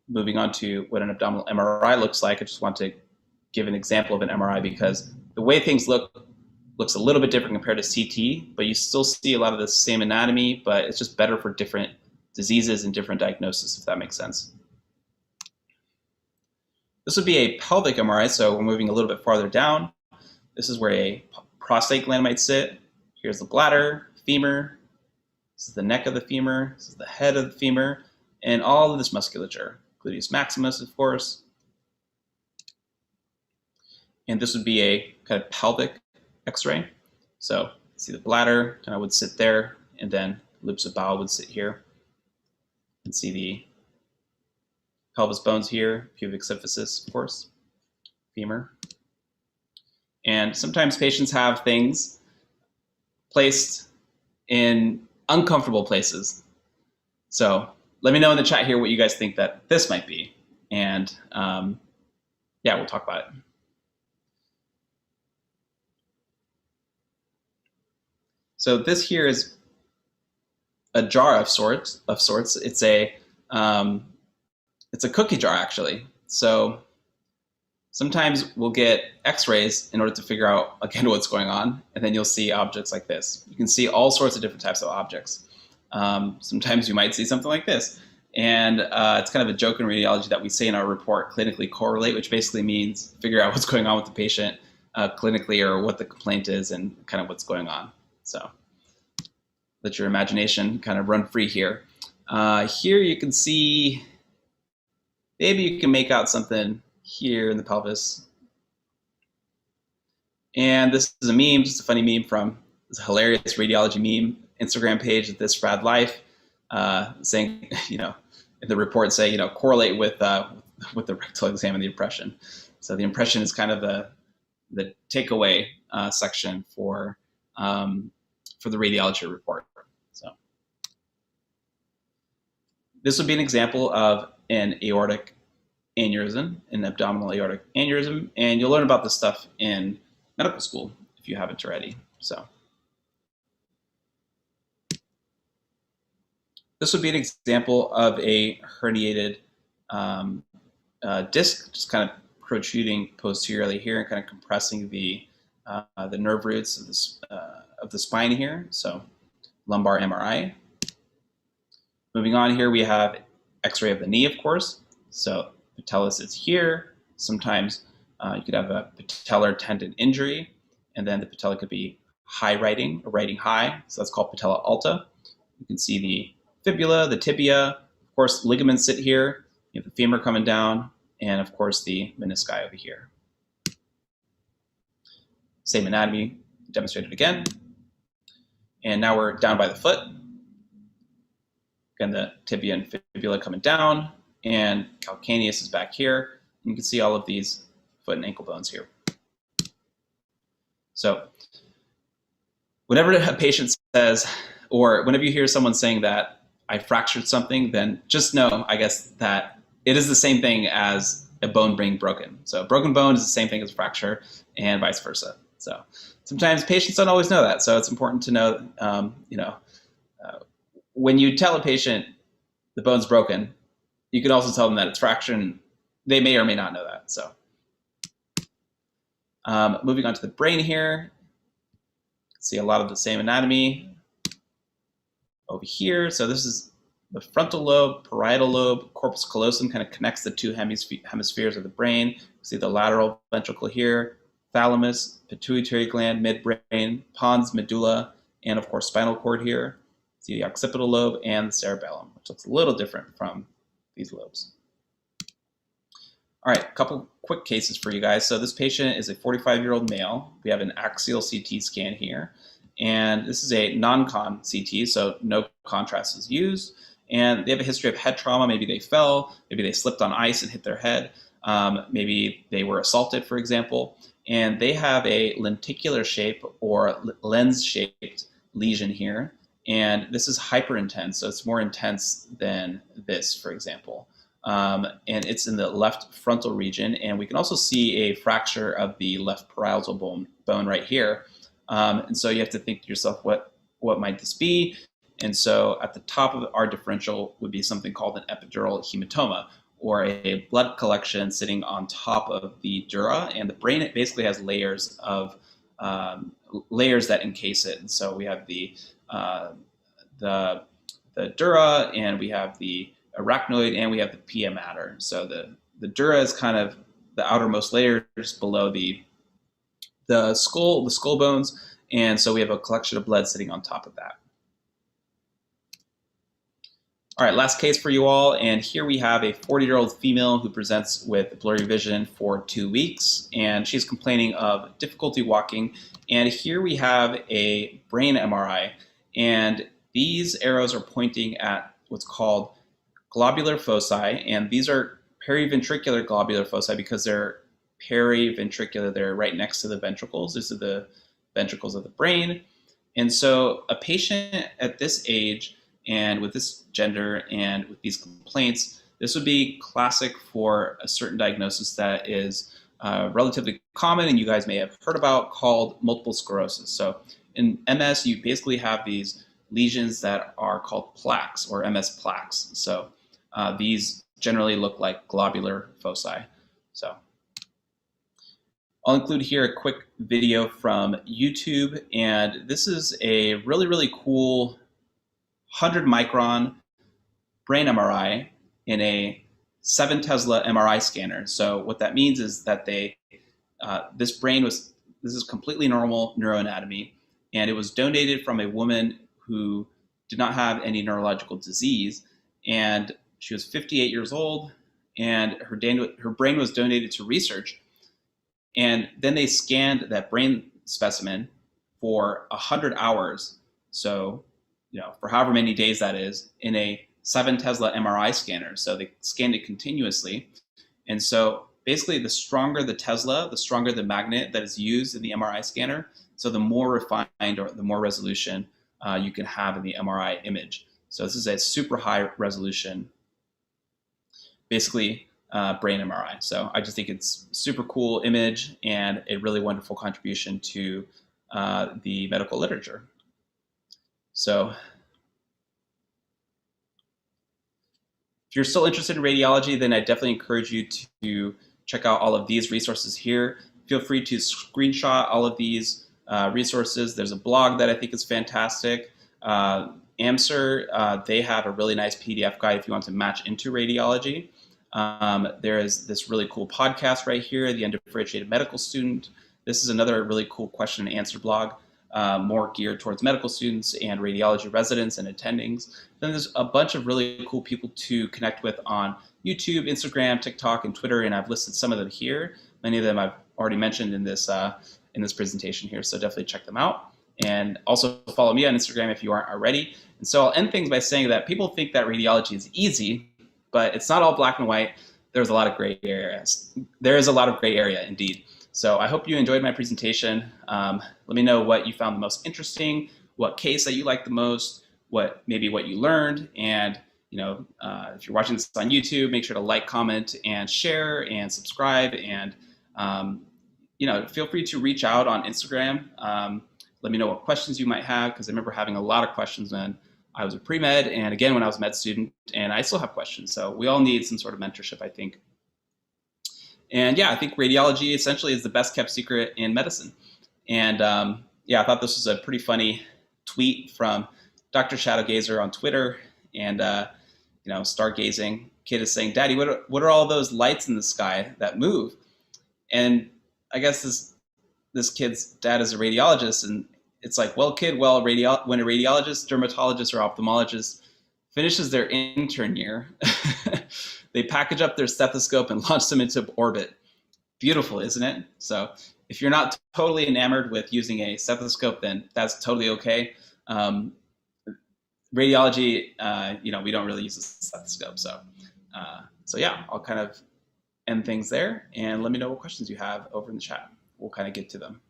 Speaker 2: moving on to what an abdominal MRI looks like, I just want to give an example of an MRI because the way things looks a little bit different compared to CT, but you still see a lot of the same anatomy, but it's just better for different diseases and different diagnoses, if that makes sense. This would be a pelvic MRI, so we're moving a little bit farther down. This is where a prostate gland might sit. Here's the bladder, femur. This is the neck of the femur. This is the head of the femur, and all of this musculature, gluteus maximus, of course. And this would be a kind of pelvic X-ray. So see the bladder kind of would sit there, and then loops of bowel would sit here. And see the pelvis bones here, pubic symphysis, of course, femur. And sometimes patients have things placed in uncomfortable places. So let me know in the chat here what you guys think that this might be. And yeah, we'll talk about it. So this here is a jar of sorts. It's a cookie jar, actually. So sometimes we'll get X-rays in order to figure out, again, what's going on, and then you'll see objects like this. You can see all sorts of different types of objects. Sometimes you might see something like this. And it's kind of a joke in radiology that we say in our report, clinically correlate, which basically means figure out what's going on with the patient clinically, or what the complaint is and kind of what's going on. So let your imagination kind of run free here. Here you can see, maybe you can make out something here in the pelvis. And this is a meme, just a funny meme from this hilarious radiology meme Instagram page at This Rad Life, saying, in the report say, correlate with the rectal exam and the impression. So the impression is kind of the takeaway section for the radiology report. So this would be an example of an aortic aneurysm, an abdominal aortic aneurysm, and you'll learn about this stuff in medical school if you haven't already. So this would be an example of a herniated disc, just kind of protruding posteriorly here and kind of compressing the nerve roots of the spine here. So lumbar MRI. Moving on here, we have X-ray of the knee, of course. So patella sits here. Sometimes you could have a patellar tendon injury, and then the patella could be high writing or writing high. So that's called patella alta. You can see the fibula, the tibia. Of course, ligaments sit here. You have the femur coming down, and of course the menisci over here. Same anatomy demonstrated again. And now we're down by the foot. Again, the tibia and fibula coming down, and calcaneus is back here. You can see all of these foot and ankle bones here. So whenever a patient says, or whenever you hear someone saying that I fractured something, then just know, I guess, that it is the same thing as a bone being broken. So a broken bone is the same thing as a fracture, and vice versa. So sometimes patients don't always know that. So it's important to know, when you tell a patient the bone's broken, you can also tell them that it's fractured, and they may or may not know that. So moving on to the brain here, see a lot of the same anatomy over here. So this is the frontal lobe, parietal lobe, corpus callosum kind of connects the two hemispheres of the brain. See the lateral ventricle here, thalamus, pituitary gland, midbrain, pons, medulla, and of course spinal cord here. See the occipital lobe and the cerebellum, which looks a little different from these lobes. All right, a couple quick cases for you guys. So this patient is a 45-year-old male. We have an axial CT scan here. And this is a non-con CT, so no contrast is used. And they have a history of head trauma. Maybe they fell, maybe they slipped on ice and hit their head. Maybe they were assaulted, for example. And they have a lenticular shape or lens-shaped lesion here. And this is hyperintense, so it's more intense than this, for example. And it's in the left frontal region. And we can also see a fracture of the left parietal bone right here. And so you have to think to yourself, what what might this be? And so at the top of our differential would be something called an epidural hematoma, or a blood collection sitting on top of the dura. And the brain, it basically has layers that encase it. And so we have the dura, and we have the arachnoid, and we have the pia mater. So the dura is kind of the outermost layers below the skull bones, and so we have a collection of blood sitting on top of that. All right, last case for you all, and here we have a 40-year-old female who presents with blurry vision for 2 weeks, and she's complaining of difficulty walking. And here we have a brain MRI, and these arrows are pointing at what's called globular foci, and these are periventricular globular foci because they're periventricular. They're right next to the ventricles. These are the ventricles of the brain. And so a patient at this age and with this gender and with these complaints, this would be classic for a certain diagnosis that is relatively common and you guys may have heard about, called multiple sclerosis. So in MS, you basically have these lesions that are called plaques, or MS plaques. So these generally look like globular foci. So I'll include here a quick video from YouTube, and this is a really, really cool 100 micron brain MRI in a 7 Tesla MRI scanner. So what that means is that this is completely normal neuroanatomy, and it was donated from a woman who did not have any neurological disease, and she was 58 years old, and her brain was donated to research. And then they scanned that brain specimen for 100 hours. So, for however many days that is, in a 7 Tesla MRI scanner. So they scanned it continuously. And so basically, the stronger the Tesla, the stronger the magnet that is used in the MRI scanner. So the more refined or the more resolution you can have in the MRI image. So this is a super high resolution, basically, brain MRI. So I just think it's super cool image and a really wonderful contribution to the medical literature. So if you're still interested in radiology, then I definitely encourage you to check out all of these resources here. Feel free to screenshot all of these resources. There's a blog that I think is fantastic. AMSR, they have a really nice PDF guide if you want to match into radiology. There is this really cool podcast right here, The Undifferentiated Medical Student. This is another really cool question and answer blog, more geared towards medical students and radiology residents and attendings. Then there's a bunch of really cool people to connect with on YouTube, Instagram, TikTok, and Twitter, and I've listed some of them here. Many of them I've already mentioned in this presentation here, so definitely check them out. And also follow me on Instagram if you aren't already. And so I'll end things by saying that people think that radiology is easy, but it's not all black and white. There's a lot of gray areas. There is a lot of gray area indeed. So I hope you enjoyed my presentation. Let me know what you found the most interesting, what case that you liked the most, what you learned. And if you're watching this on YouTube, make sure to like, comment, and share, and subscribe. And feel free to reach out on Instagram. Let me know what questions you might have, because I remember having a lot of questions when I was a pre-med, and again when I was a med student, and I still have questions. So we all need some sort of mentorship, I think. And yeah, I think radiology essentially is the best kept secret in medicine. And I thought this was a pretty funny tweet from Dr. Shadowgazer on Twitter. And stargazing kid is saying, "Daddy, what are all those lights in the sky that move?" And I guess this kid's dad is a radiologist, and it's like, well, kid, when a radiologist, dermatologist, or ophthalmologist finishes their intern year, they package up their stethoscope and launch them into orbit. Beautiful, isn't it? So if you're not totally enamored with using a stethoscope, then that's totally okay. Radiology, we don't really use a stethoscope. So yeah, I'll kind of end things there, and let me know what questions you have over in the chat. We'll kind of get to them.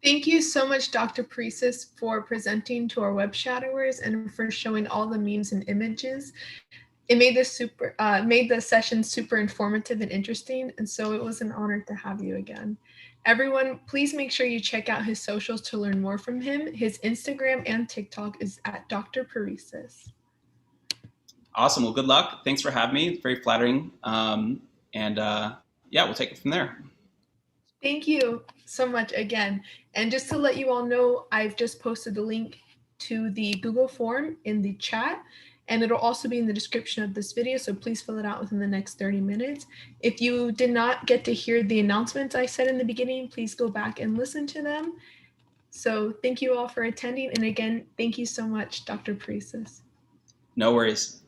Speaker 1: Thank you so much, Dr. Parisis, for presenting to our web shadowers and for showing all the memes and images. It made the session super informative and interesting, and so it was an honor to have you again. Everyone, please make sure you check out his socials to learn more from him. His Instagram and TikTok is at Dr. Parisis.
Speaker 2: Awesome. Well, good luck. Thanks for having me. It's very flattering. Yeah, we'll take it from there.
Speaker 1: Thank you so much again. And just to let you all know, I've just posted the link to the Google form in the chat, and it'll also be in the description of this video, so please fill it out within the next 30 minutes. If you did not get to hear the announcements I said in the beginning, please go back and listen to them. So thank you all for attending, and again, thank you so much, Dr. Parisis.
Speaker 2: No worries.